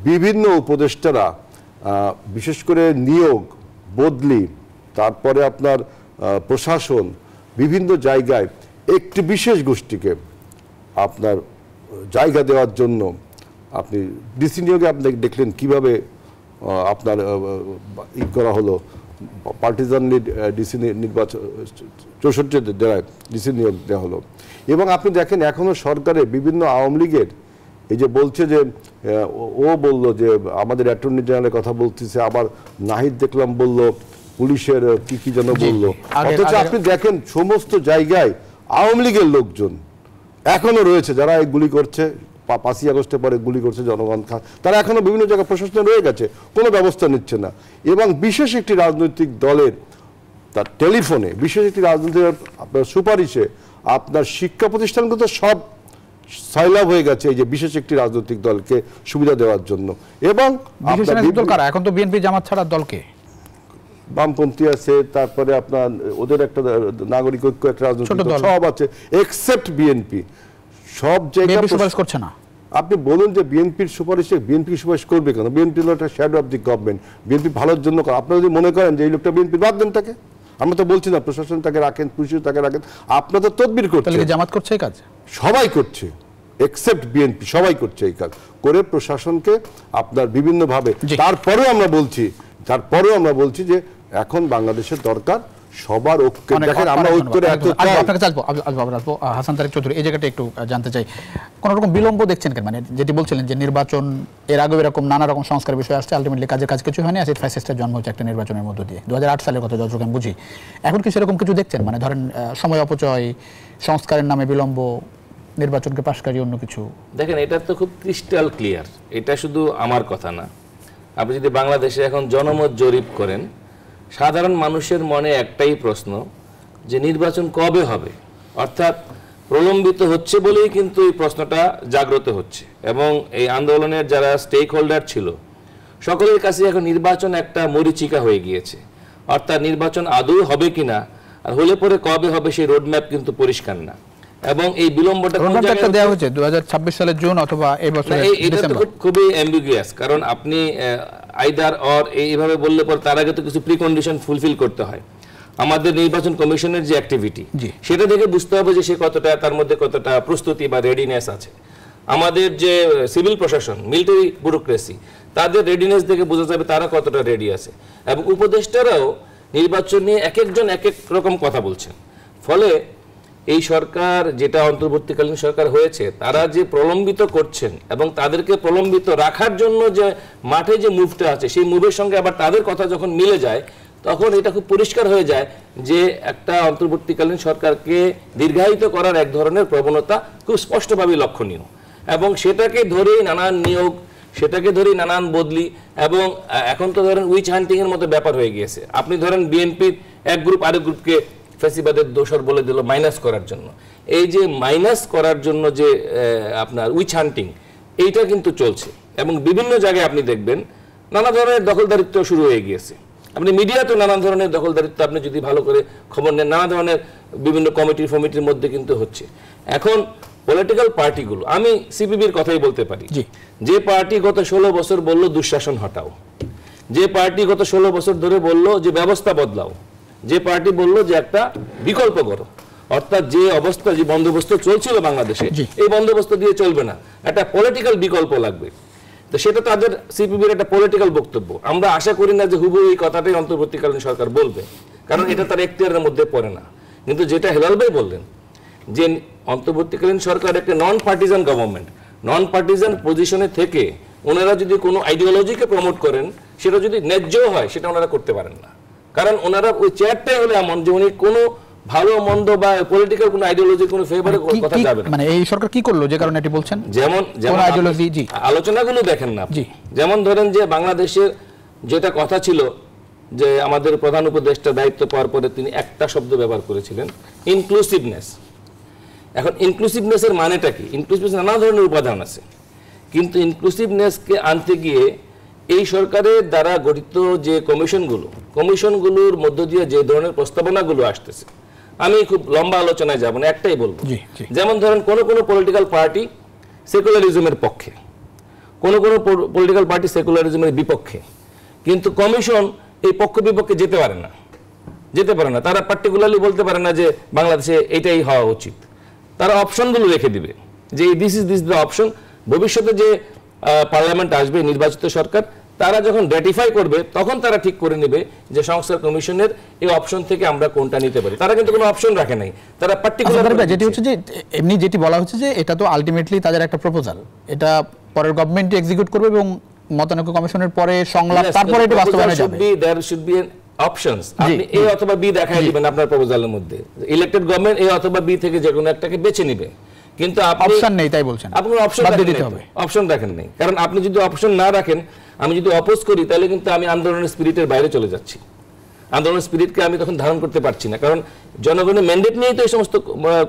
বিভিন্ন উপদেষ্টারা বিশেষ করে নিয়োগ, বদলি, তারপরে আপনার প্রশাসন, বিভিন্ন জায়গায় একটি বিশেষ গোষ্ঠীকে আপনার জায়গা দেওয়ার জন্য আপনি ডিসি নিয়োগে আপনি দেখলেন কিভাবে আপনার করা হলো, পার্টিজান ডিসি নির্বাচন 64 জেলায় ডিসি নিয়োগ দেওয়া হলো। এবং আপনি দেখেন এখনো সরকারে বিভিন্ন আওয়ামী লীগের এই যে বলছে যে ও বলল যে আমাদের অ্যাটর্নি জেনারেলের কথা বলতেছে, আবার নাহিদ দেখলাম বলল পুলিশের কি যেন বললো। অথচ আপনি দেখেন সমস্ত জায়গায় আওয়ামী লীগের লোকজন এখনো রয়েছে যারা এই গুলি করছে, 5ই আগস্টের পরে গুলি করছে জনগণ খান, তারা এখনো বিভিন্ন জায়গায় প্রশাসনে রয়ে গেছে, কোনো ব্যবস্থা নিচ্ছে না। এবং বিশেষ একটি রাজনৈতিক দলের তার টেলিফোনে, বিশেষ একটি রাজনৈতিক আপনার সুপারিশে আপনার শিক্ষা প্রতিষ্ঠানগুলো সব সয়লাভ হয়ে গেছে এই যে বিশেষ একটি রাজনৈতিক দলকে সুবিধা দেওয়ার জন্য। এবং এখন তো বিএনপি জামাত ছাড়া দলকে বামপন্থী আছে, তারপরে আপনার ওদের একটা নাগরিক ঐক্য একটা রাজনৈতিক দল সব আছে এক্সেপ্ট বিএনপি। সব জায়গায় সুপারিশ করছে না, আপনি বলুন যে বিএনপির সুপারিশে বিএনপি সুপারিশ করবে কেন? বিএনপি হলো একটা shadow of the government, BNP ভালোর জন্য করে। আপনারা যদি মনে করেন যে এই লোকটা বিএনপি, বাদ দেন তাকে। আমরা তো বলছি না প্রশাসন তাকে রাখেন, পুলিশ তাকে রাখেন, আপনারা তো তদবির করছেন। জামাত করছে এই কাজ, সবাই করছে এক্সেপ্ট বিএনপি, সবাই করছে এই কাজ করে প্রশাসনকে আপনার বিভিন্নভাবে। তারপরেও আমরা বলছি যে এখন বাংলাদেশের দরকার সবার ঐক্য। দেখেন আমরা ঐক্যের আপনাকে আসবো হাসান তারেক চৌধুরী, এই জায়গাটা একটু জানতে চাই, কোন রকম বিলম্ব দেখছেন কেন? মানে যেটি বলছিলেন যে নির্বাচন এর আগে এরকম নানা রকম সংস্কার বিষয় আসছে, আলটিমেটলি কাজ কিছু হয়নি, অ্যাসিড ফ্যাসিস্টের জন্ম হচ্ছে একটা নির্বাচনের মধ্য দিয়ে 2008 সালের কথা যতটুকু আমি বুঝি। এখন কি সেরকম কিছু দেখছেন? মানে ধরেন সময় অপচয়, সংস্কারের নামে বিলম্ব, নির্বাচনকে পাশকারী অন্য কিছু? দেখেন এটা তো খুব ক্রিস্টাল ক্লিয়ার, এটা শুধু আমার কথা না। আপনি যদি বাংলাদেশে এখন জনমত জরিপ করেন, সাধারণ মানুষের মনে একটাই প্রশ্ন যে নির্বাচন কবে হবে, অর্থাৎ প্রলম্বিত হচ্ছে বলেই কিন্তু এই প্রশ্নটা জাগ্রত হচ্ছে। এবং এই আন্দোলনের যারা স্টেক হোল্ডার ছিল সকলের কাছে এখন নির্বাচন একটা মরীচিকা হয়ে গিয়েছে, অর্থাৎ নির্বাচন আদৌ হবে কিনা আর হলে পরে কবে হবে সেই রোডম্যাপ কিন্তু পরিষ্কার না। এবং এই বিলম্বটা দেওয়া হচ্ছে 2026 সালের জুন অথবা এই বছরের ডিসেম্বর, খুবই অ্যাম্বিগুয়াস। কারণ আপনি আইদার অর এইভাবে বললে পর তার আগে তো কিছু প্রিকন্ডিশন ফুলফিল করতে হয়। আমাদের নির্বাচন কমিশনের যে অ্যাক্টিভিটি সেটা দেখে বুঝতে হবে যে সে কতটা, তার মধ্যে কতটা প্রস্তুতি বা রেডিনেস আছে। আমাদের যে সিভিল প্রশাসন, মিলিটারি ব্যুরোক্রেসি, তাদের রেডিনেস দেখে বোঝা যাবে তারা কতটা রেডি আছে। এবং উপদেষ্টারাও নির্বাচন নিয়ে এক একজন এক এক রকম কথা বলছেন। ফলে এই সরকার, যেটা অন্তর্বর্তীকালীন সরকার হয়েছে, তারা যে প্রলম্বিত করছেন এবং তাদেরকে প্রলম্বিত রাখার জন্য যে মাঠে যে মুভটা আছে, সেই মুভের সঙ্গে আবার তাদের কথা যখন মিলে যায়, তখন এটা খুব পরিষ্কার হয়ে যায় যে একটা অন্তর্বর্তীকালীন সরকারকে দীর্ঘায়িত করার এক ধরনের প্রবণতা খুব স্পষ্টভাবে লক্ষণীয়। এবং সেটাকে ধরেই নানান নিয়োগ, সেটাকে ধরেই নানান বদলি, এবং এখন তো ধরেন উইচ হান্টিং এর মতো ব্যাপার হয়ে গিয়েছে। আপনি ধরেন বিএনপির এক গ্রুপ আরেক গ্রুপকে ফ্যাসিবাদের দোষর বলে দিল মাইনাস করার জন্য। এই যে মাইনাস করার জন্য যে আপনার উইচ হান্টিং, এইটা কিন্তু চলছে। এবং বিভিন্ন জায়গায় আপনি দেখবেন নানা ধরনের দখলদারিত্ব শুরু হয়ে গিয়েছে। আপনি মিডিয়াতেও নানা ধরনের দখলদারিত্ব, আপনি যদি ভালো করে খবর নেন, নানা ধরনের বিভিন্ন কমিটির মধ্যে কিন্তু হচ্ছে। এখন পলিটিক্যাল পার্টিগুলো, আমি সিপিবির কথাই বলতে পারি, যে পার্টি গত 16 বছর বলল দুঃশাসন হটাও, যে পার্টি গত 16 বছর ধরে বলল যে ব্যবস্থা বদলাও, যে পার্টি বলল যে একটা বিকল্প করো, অর্থাৎ যে অবস্থা, যে বন্দোবস্ত চলছিল বাংলাদেশে, এই বন্দোবস্ত দিয়ে চলবে না, একটা পলিটিক্যাল বিকল্প লাগবে। তো সেটা তাদের সিপিবির একটা পলিটিক্যাল বক্তব্য। আমরা আশা করি না যে হুবহু এই কথাটাই অন্তর্বর্তীকালীন সরকার বলবে, কারণ এটা তার এখতিয়ারের মধ্যে পড়ে না। কিন্তু যেটা হেলাল ভাই বললেন যে অন্তর্বর্তীকালীন সরকার একটা নন পার্টিজান গভর্নমেন্ট, নন পার্টিজান পজিশনে থেকে ওনারা যদি কোনো আইডিওলজিকে প্রমোট করেন, সেটা যদি ন্যায্য হয়, সেটা ওনারা করতে পারেন না। কারণ ওনারা ওই চেয়ারটাই হলে এমন যে উনি কোনো ভালো মন্দ বা পলিটিক্যাল কোনো আইডিওলজির কোনো ফেভারে কথা যাবে না। মানে এই সরকার কি করলো যে কারণে এটি বলছেন? যেমন আলোচনাগুলো দেখেন না, যেমন ধরেন যে বাংলাদেশের যেটা কথা ছিল যে আমাদের প্রধান উপদেষ্টা দায়িত্ব পাওয়ার পরে তিনি একটা শব্দ ব্যবহার করেছিলেন, ইনক্লুসিভনেস। এখন ইনক্লুসিভনেসের মানেটা কি? ইনক্লুসিভনেস নানা ধরনের উপাদান আছে, কিন্তু ইনক্লুসিভনেসকে আনতে গিয়ে এই সরকারের দ্বারা গঠিত যে কমিশনগুলোর মধ্য দিয়ে যে ধরনের প্রস্তাবনাগুলো আসতেছে, আমি খুব লম্বা আলোচনায় যাব না, একটাই বলবো। যেমন ধরেন কোন পলিটিক্যাল পার্টি সেকুলারিজমের পক্ষে, কোন পলিটিক্যাল পার্টি সেকুলারিজমের বিপক্ষে, কিন্তু কমিশন এই পক্ষ বিপক্ষে যেতে পারে না। তারা পার্টিকুলারলি বলতে পারে না যে বাংলাদেশে এটাই হওয়া উচিত। তারা অপশনগুলো রেখে দিবে যে দিস ইজ দ্য অপশন। ভবিষ্যতে যে পার্লামেন্ট আসবে, নির্বাচিত সরকার, তারা যখন রেটিফাই করবে তখন তারা ঠিক করে নেবে যে সংস্কার কমিশনের এই অপশন থেকে আমরা কোনটা নিতে পারি। তারা কিন্তু কোনো অপশন রাখে নাই, তারা পার্টিকুলার। যেটি হচ্ছে যে এমনি যেটি বলা হচ্ছে যে এটা তো আলটিমেটলি তাদের একটা প্রপোজাল, এটা পরের গভর্নমেন্ট এক্সিকিউট করবে এবং মতানৈক্য কমিশনের পরে সংলাপ, তারপরে এটা বাস্তবায়নে যাবে। There should be options. আপনি এ অথবা বি দেখাই দিবেন আপনার প্রপোজালের মধ্যে, ইলেক্টেড গভর্নমেন্ট এ অথবা বি থেকে যে কোনো একটাকে বেছে নেবে, কিন্তু অপশন নেই, তাই বলছেন? আপনি অপশন রাখেন নাই, কারণ আপনি যদি অপশন না রাখেন, আমি যদি অপোজ করি, তাহলে কিন্তু আমি আন্দোলনের স্পিরিটের বাইরে চলে যাচ্ছি। আন্দোলনের স্পিরিটকে আমি তখন ধারণ করতে পারছি না, কারণ জনগণের ম্যান্ডেট নিয়েই তো এই সমস্ত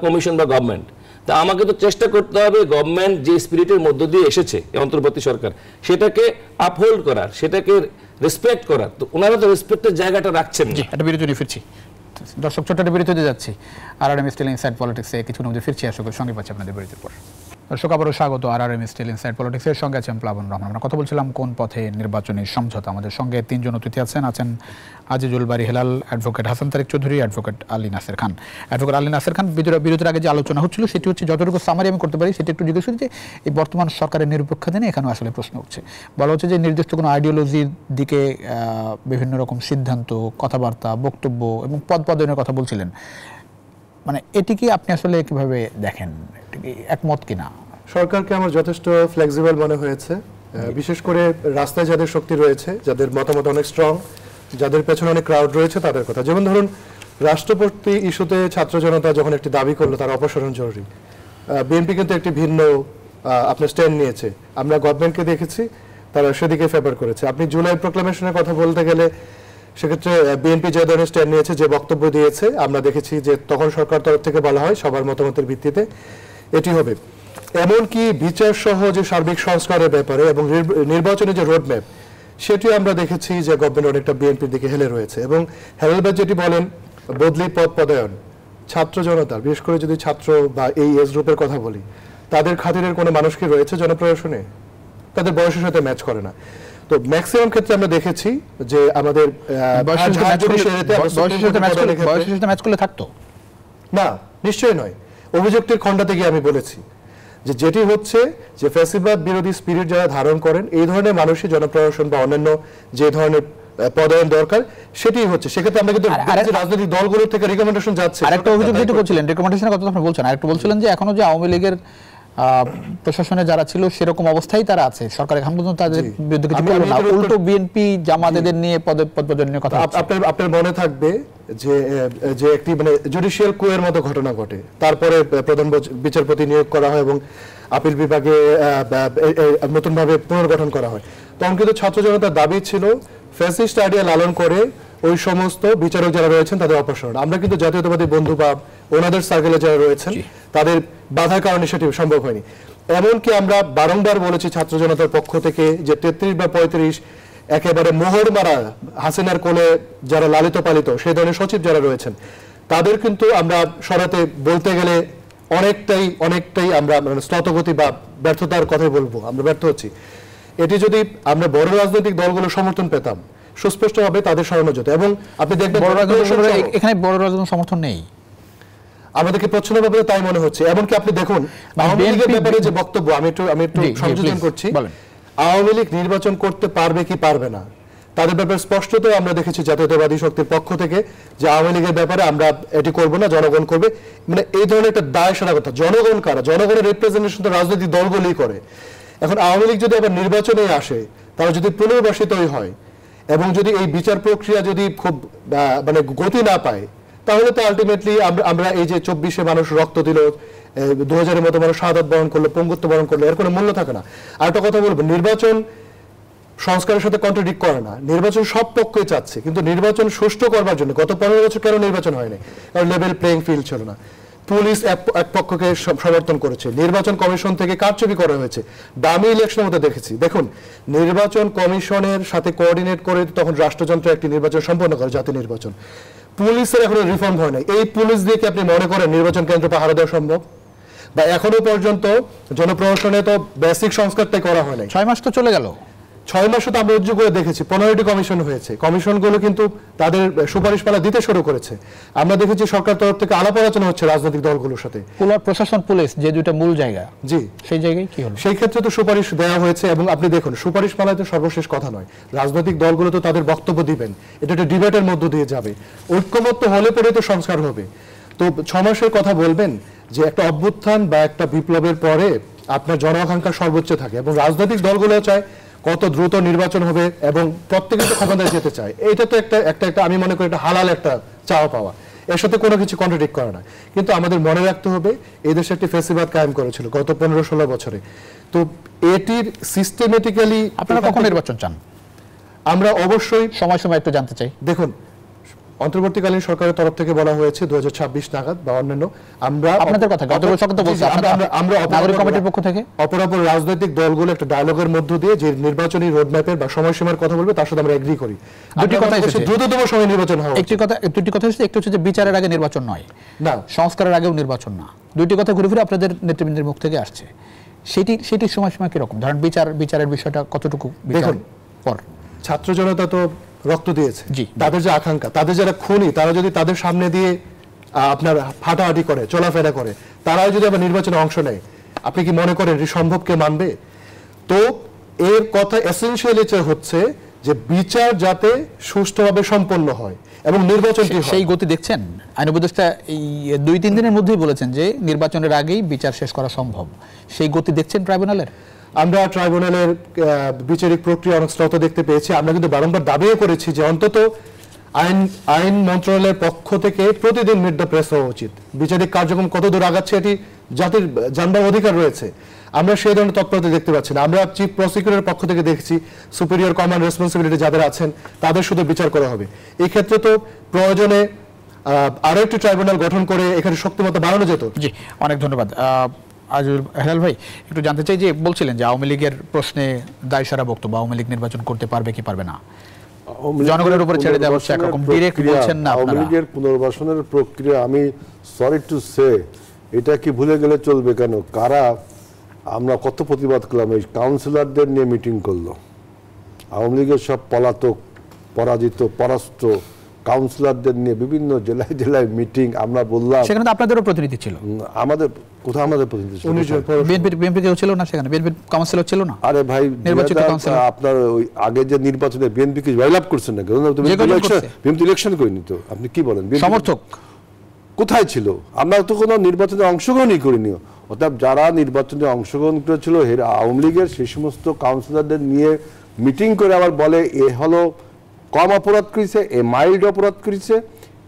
কমিশন বা গভর্নমেন্ট। তা আমাকে তো চেষ্টা করতে হবে গভর্নমেন্ট যে স্পিরিটের মধ্য দিয়ে এসেছে অন্তর্বর্তী সরকার, সেটাকে আপহোল্ড করার, সেটাকে রেসপেক্ট করার। তো ওনারা তো রেসপেক্টের জায়গাটা রাখছেন না। একটা বিরতি নিয়ে ফিরছি দর্শক, ছোট্ট বিরতিতে যাচ্ছি। আরআরএম স্টিল ইনসাইড পলিটিক্সে কিছুক্ষণ মধ্যে ফিরছি, আশা করি সঙ্গে পাচ্ছি আপনাদের বিরতির পর। দর্শক আবারও স্বাগত আরআরএম স্টিল ইনসাইড পলিটিক্সের সঙ্গে আছেন প্লাবন রহমান। আমরা কথা বলছিলাম কোন পথে নির্বাচনী সমঝোতা। আমাদের সঙ্গে তিনজন অতিথি আছেন আজিজুল বারী হেলাল, অ্যাডভোকেট হাসান তারেক চৌধুরী, অ্যাডভোকেট আলী নাসের খান। অ্যাডভোকেট আলী নাসের খান, বিরতির আগে যে আলোচনা হচ্ছিল সেটি হচ্ছে, যতটুকু সামারি আমি করতে পারি সেটি একটু জিজ্ঞেস করি যে এই বর্তমান সরকারের নিরপেক্ষতা নিয়ে এখানেও আসলে প্রশ্ন উঠছে। বলা হচ্ছে যে নির্দিষ্ট কোনো আইডিওলজির দিকে বিভিন্ন রকম সিদ্ধান্ত, কথাবার্তা, বক্তব্য এবং পদ পদনের কথা বলছিলেন, মানে এটি কি আপনি আসলে কিভাবে দেখেন, এটি কি একমত কিনা? সরকারকে আমার যথেষ্ট ফ্লেক্সিবল মনে হয়েছে, বিশেষ করে রাস্তায় যাদের শক্তি রয়েছে, যাদের মতামত অনেক স্ট্রং, যাদের পেছনে অনেক ক্রাউড রয়েছে তাদের কথা। যেমন ধরুন, রাষ্ট্রপতি ইস্যুতে ছাত্র জনতা যখন একটি দাবি করলো তার অপসারণ জরুরি, বিএনপি কিন্তু একটি ভিন্ন আপনার স্ট্যান্ড নিয়েছে। আমরা গভর্নমেন্টকে দেখেছি তারা সেদিকে ফেভার করেছে। আপনি জুলাই প্রোক্লামেশনের কথা বলতে গেলে সেক্ষেত্রে বিএনপি যে ধরনের স্ট্যান্ড নিয়েছে, যে বক্তব্য দিয়েছে, আমরা দেখেছি যে তখন সরকার তরফ থেকে বলা হয় সবার মতামতের ভিত্তিতে এটি হবে। এমনকি বিচার সহ যে সার্বিক সংস্কারের ব্যাপারে এবং নির্বাচনের যে রোডম্যাপ, সেটিও আমরা দেখেছি যে গভর্নমেন্ট অনেকটা বিএনপির দিকে হেলে রয়েছে। এবং হেলালবাদ যেটি বলেন বদলি পদ পদায়ন, ছাত্র জনতার, বিশেষ করে যদি ছাত্র বা এই এজ গ্রুপের কথা বলি, তাদের খাতিরের কোনো মানুষ কি রয়েছে জনপ্রশাসনে? তাদের বয়সের সাথে ম্যাচ করে না। তো ম্যাক্সিমাম ক্ষেত্রে আমরা দেখেছি যে আমাদের ম্যাচ করলে থাকতো না, নিশ্চয়ই নয়। অভিযোগটির খণ্ডাতে গিয়ে আমি বলেছি যে যেটি হচ্ছে যে ফ্যাসিবাদ বিরোধী স্পিরিট যারা ধারণ করেন, এই ধরনের মানুষই জনপ্রশাসন বা অন্যান্য যে ধরনের পদায়ন দরকার সেটি হচ্ছে। সেক্ষেত্রে আমরা কিন্তু রাজনৈতিক দলগুলোর থেকে রিকমেন্ডেশন যাচ্ছে। আরেকটা অভিযোগ যেটি করছিলেন, রিকমেন্ডেশনের কথা আপনি বলছেন, আরেকটু বলছিলেন যে এখনো যে আওয়ামী লীগের প্রশাসনে যারা ছিল সেরকম অবস্থায় তারা আছে, সরকার এখন পর্যন্ত তাদের বিরুদ্ধে কিছু করলো না, উল্টো বিএনপি জামাতেদের নিয়ে পদপদনের কথা। আপনার মনে থাকবে যে যে একটি মানে জুডিশিয়াল কুয়ের মতো ঘটনা ঘটে, তারপরে প্রধান বিচারপতি নিয়োগ করা হয় এবং আপিল বিভাগে নতুনভাবে পুনর্গঠন করা হয়। তখন কিন্তু ছাত্র জনতার দাবি ছিল ফ্যাসিস্ট আইডিয়া লালন করে ওই সমস্ত বিচারক যারা রয়েছেন তাদের অপসারণ। আমরা কিন্তু জাতীয়তাবাদী বন্ধু বা ওনাদের সার্কেলে যারা রয়েছেন তাদের বাধার কারণে সেটি সম্ভব হয়নি। এমনকি আমরা বারংবার বলেছি ছাত্র জনতার পক্ষ থেকে যে 33 বা 35 একেবারে মোহর মারা হাসিনার কোলে যারা লালিত পালিত সেই ধরনের সচিব যারা রয়েছেন তাদের কিন্তু আমরা সরাতে বলতে গেলে অনেকটাই আমরা স্নাতগতি বা ব্যর্থতার কথাই বলবো, আমরা ব্যর্থ হচ্ছি। এটি যদি আমরা বড় রাজনৈতিক দলগুলো সমর্থন পেতাম, সুস্পষ্টভাবে তাদের সরানো যেত। এবং আপনি দেখবেন এখানে বড় রাজনৈতিক সমর্থন নেই, আমাদেরকে প্রচ্ছন্নভাবে তাই মনে হচ্ছে। এমনকি আপনি দেখুন আওয়ামী লীগের ব্যাপারে যে বক্তব্য, আমি একটু সংযোজন করছি, আওয়ামী লীগ নির্বাচন করতে পারবে কি পারবে না তাদের ব্যাপারে স্পষ্টত আমরা দেখেছি জাতীয়তাবাদী শক্তির পক্ষ থেকে যে আওয়ামী লীগের ব্যাপারে আমরা এটি করবো না, জনগণ করবে। মানে এই ধরনের একটা দায় সারা কথা। জনগণ কারা? জনগণের রিপ্রেজেন্টেশন তো রাজনৈতিক দলগুলোই করে। এখন আওয়ামী লীগ যদি আবার নির্বাচনে আসে, তারা যদি পুনর্বাসিতই হয় এবং যদি এই বিচার প্রক্রিয়া যদি খুব মানে গতি না পায়, তাহলে তো আলটিমেটলি আমরা এই যে 24 মানুষ রক্ত দিল, 2000-এর মতো মানুষ শাহাদাত বরণ করলো, পঙ্গুত্ব বরণ করলো, এর কোনো মূল্য থাকে না। আর একটা কথা বলবো, নির্বাচন সংস্কারের সাথে কন্ট্রাডিক্ট করে না। নির্বাচন সব পক্ষই চাচ্ছে, কিন্তু নির্বাচন সুষ্ঠু করবার জন্য গত 15 বছর কেন নির্বাচন হয়নি? কারণ লেভেল প্লেইং ফিল্ড ছিল না। পুলিশ এক পক্ষকে সমর্থন করেছে, নির্বাচন কমিশন থেকে কারচুপি করা হয়েছে, দামি ইলেকশনের মধ্যে দেখেছি। দেখুন, নির্বাচন কমিশনের সাথে কোঅর্ডিনেট করে তখন রাষ্ট্রযন্ত্র একটি নির্বাচন সম্পন্ন করে, জাতীয় নির্বাচন। পুলিশের এখনো রিফর্ম হয় নাই। এই পুলিশ দিয়ে কি আপনি মনে করেন নির্বাচন কেন্দ্র পাহারা দেওয়া সম্ভব? বা এখনো পর্যন্ত জনপ্রশাসনে তো বেসিক সংস্কারটাই করা হয় নাই। 6 মাস তো চলে গেল। 6 মাসে তো আমরা উজ্জ্বল করে দেখেছি 15টি কমিশন হয়েছে। কমিশনগুলো কিন্তু তাদের সুপারিশমালা দিতে শুরু করেছে। আমরা দেখেছি সরকার তরফ থেকে আলাপ আলোচনা হচ্ছে রাজনৈতিক দলগুলোর সাথে। প্রশাসন, পুলিশ যে দুইটা মূল জায়গা, জি, সেই জায়গায় কি হলো? সেই ক্ষেত্রে তো সুপারিশ দেওয়া হয়েছে। এবং আপনি দেখুন, সুপারিশমালায় তো সর্বশেষ কথা নয়, রাজনৈতিক দলগুলো তো তাদের বক্তব্য দিবেন, এটা একটা ডিবেটের মধ্য দিয়ে যাবে, ঐক্যমত্য হলে পরে তো সংস্কার হবে। তো 6 মাসের কথা বলবেন যে একটা অভ্যুত্থান বা একটা বিপ্লবের পরে আপনার জন আকাঙ্ক্ষা সর্বোচ্চ থাকে এবং রাজনৈতিক দলগুলো চায় কত দ্রুত নির্বাচন হবে এবং প্রত্যেকে তো ক্ষমতায় যেতে চায়। এটা তো একটা আমি মনে করি এটা হালাল একটা চাওয়া পাওয়া, এর সাথে কোনো কিছু কন্ট্রাডিক্ট করে না। কিন্তু আমাদের মনে রাখতে হবে এই দেশে একটি ফ্যাসিবাদ কায়েম করেছিল গত 15-16 বছরে। তো এটির সিস্টেমেটিক্যালি আপনারা কখন নির্বাচন চান? আমরা অবশ্যই সময় একটু জানতে চাই। দেখুন, অন্তর্বর্তীকালীন সরকারের তরফ থেকে বলা হয়েছে 2026 নাগাদ বা অন্যান্য। আমরা আপনাদের কথা গত বছর তো বলছি, আমরা নাগরিক কমিটির পক্ষ থেকে অপরাপর রাজনৈতিক দলগুলো একটা ডায়ালগের মধ্য দিয়ে যে নির্বাচনী রোডম্যাপের বা সময়সীমার কথা বলবে তার সাথে আমরা এগ্রি করি। দুটি কথা এসেছে, দ্রুততম সময় নির্বাচন হয়। দুটি কথা এসেছে, একটু হচ্ছে যে বিচারের আগে নির্বাচন নয়, না সংস্কারের আগেও নির্বাচন না। দুটি কথা ঘুরে ফিরে আপনাদের নেতৃবৃন্দের মুখ থেকে আসছে। সেটির সময়সীমা কিরকম? ধরেন বিচারের বিষয়টা কতটুকু দেখুন, পর? ছাত্র জনতা তো রক্ত দিয়েছে, জি। তাদের যে আকাঙ্ক্ষা, তাদের যারা খুনি, তারা যদি তাদের সামনে দিয়ে আপনার হাঁটাহাঁটি করে, চলাফেরা করে, তারাই যদি আবার নির্বাচনে অংশ নেয়, আপনি কি মনে করেন এটি সম্ভবকে মানবে? তো এর কথা এসেনশিয়ালি হচ্ছে যে বিচার যাতে সুষ্ঠুভাবে সম্পন্ন হয় এবং নির্বাচনটি হয়। সেই গতি দেখছেন? আইন উপদেষ্টা এই 2-3 দিনের মধ্যেই বলেছেন যে নির্বাচনের আগেই বিচার শেষ করা সম্ভব। সেই গতি দেখছেন ট্রাইব্যুনালের? আমরা ট্রাইব্যুনালের বিচারিক প্রক্রিয়া অনেক শ্রত দেখতে পেয়েছি। আমরা কিন্তু বারংবার দাবিও করেছি যে অন্তত আইন মন্ত্রণালয়ের পক্ষ থেকে প্রতিদিন মিড দ্য প্রেস হওয়া উচিত। বিচারিক কার্যক্রম কত দূর আগাচ্ছে এটি জাতির জানবার অধিকার রয়েছে। আমরা সেই ধরনের তৎপরতা দেখতে পাচ্ছি না। আমরা চিফ প্রসিকিউটরের পক্ষ থেকে দেখছি সুপিরিয়র কমান্ড রেসপন্সিবিলিটি যাদের আছেন তাদের শুধু বিচার করা হবে। এই ক্ষেত্রে তো প্রয়োজনে আরো একটি ট্রাইব্যুনাল গঠন করে এখানে শক্তিমত্তা বাড়ানো যেত। জি, অনেক ধন্যবাদ। হেলাল ভাই, একটু জানতে চাই যে বলছিলেন যে আওয়ামী লীগের প্রশ্নে দায়সারা বক্তব্য, আওয়ামী লীগ নির্বাচন করতে পারবে কি পারবে না, জনগণের উপর ছেড়ে দেওয়া হচ্ছে, একরকম ডিরেক্ট বলছেন না আওয়ামী আপনারা? লীগের পুনর্বাসনের প্রক্রিয়া, আমি সরি টু সে, এটা কি ভুলে গেলে চলবে কেন? আমরা কত প্রতিবাদ করলাম, এই কাউন্সিলরদের নিয়ে মিটিং করলো। আওয়ামী লীগের সব পলাতক, পরাজিত, পরাস্ত কাউন্সিলরদের নিয়ে বিভিন্ন জেলায় জেলায় মিটিং। আমরা বললাম, সেখানে তো আপনাদেরও প্রতিনিধি ছিল। আমাদের কোথায় আমাদের প্রতিনিধি ছিল? বিএনপি কেউ ছিল না সেখানে? বিএনপি কাউন্সিলর ছিল না? আরে ভাই, নির্বাচিত কাউন্সিলর আপনার ওই আগে যে নির্বাচনে বিএনপি কি জয়লাভ করছেন না? বিএনপি ইলেকশন করিনি তো, আপনি কি বলেন? সমর্থক কোথায় ছিল? আমরা তো কোনো নির্বাচনে অংশগ্রহণই করিনি। অর্থাৎ যারা নির্বাচনে অংশগ্রহণ করেছিল আওয়ামী লীগের, সেই সমস্ত কাউন্সিলরদের নিয়ে মিটিং করে আবার বলে এ হলো কম অপরাধ করেছে, এ মাইল্ড অপরাধ করেছে,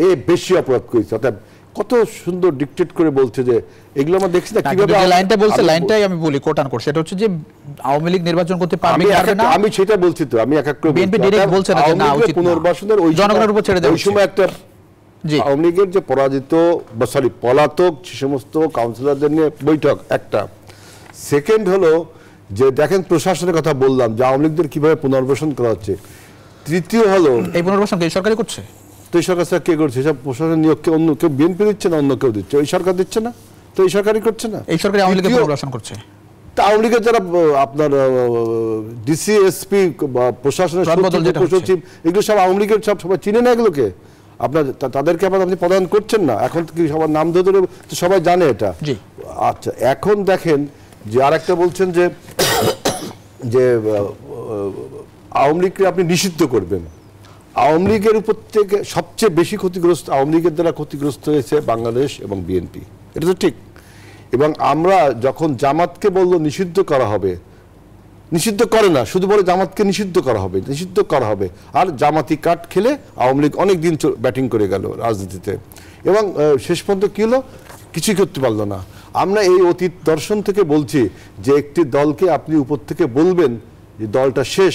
এ বেশি অপরাধ করেছে। অর্থাৎ কত সুন্দর ডিকটেট করে বলছে যে এগুলো আমরা দেখছি না কিভাবে। লাইনটা বলছে, লাইনটাই আমি বলি কোট আনকোট, সেটা হচ্ছে যে আওয়ামী লীগ নির্বাচন করতে পারবে না। আমি সেটা বলছি তো, আমি এক এক করে বিএনপি ডাইরেক্ট বলছে না যে না উচিত না, পুনর্বাসনের ওই জনগণের উপর ছেড়ে দেওয়া। ওই সময় একটা আওয়ামী লীগের যে পলাতক যে সমস্ত কাউন্সিলরদের নিয়ে বৈঠক একটা। সেকেন্ড হলো যে দেখেন প্রশাসনের কথা বললাম যে আওয়ামী লীগদের কিভাবে পুনর্বাসন করা হচ্ছে। তৃতীয় হলো এই পুনর্বাসন কে সরকারই করছে? তো এই সরকার কে করছে? সব প্রশাসন নিয়োগকে অন্য কেউ, বিএনপি দিচ্ছে না, অন্য কেউ দিচ্ছে। ওই সরকার দিচ্ছে না তো, এই সরকারই করছে না। এই সরকার আওয়ামী লীগের পুনর্বাসন করছে। আওয়ামী লীগের যারা আপনার ডিসি, এসপি বা প্রশাসনের সচিব, এগুলো সব আওয়ামী লীগের, সবাই চিনে না এগুলোকে। আপনার তাদেরকে আবার আপনি প্রদান করছেন না। এখন কি সবার নাম ধরে সবাই জানে এটা? আচ্ছা, এখন দেখেন যে আরেকটা বলছেন যে আওয়ামী লীগকে আপনি নিষিদ্ধ করবেন। আওয়ামী লীগের উপর থেকে সবচেয়ে বেশি ক্ষতিগ্রস্ত, আওয়ামী লীগের দ্বারা ক্ষতিগ্রস্ত হয়েছে বাংলাদেশ এবং বিএনপি, এটা তো ঠিক। এবং আমরা যখন জামাতকে বললো নিষিদ্ধ করা হবে, নিষিদ্ধ করে না, শুধু বলে জামাতকে নিষিদ্ধ করা হবে, নিষিদ্ধ করা হবে। আর জামাতি কাট খেলে আওয়ামী লীগ অনেক দিন ব্যাটিং করে গেল রাজনীতিতে, এবং শেষ পর্যন্ত কি হলো? কিছুই করতে পারলো না। আমরা এই অতীত দর্শন থেকে বলছি যে একটি দলকে আপনি উপর থেকে বলবেন যে দলটা শেষ,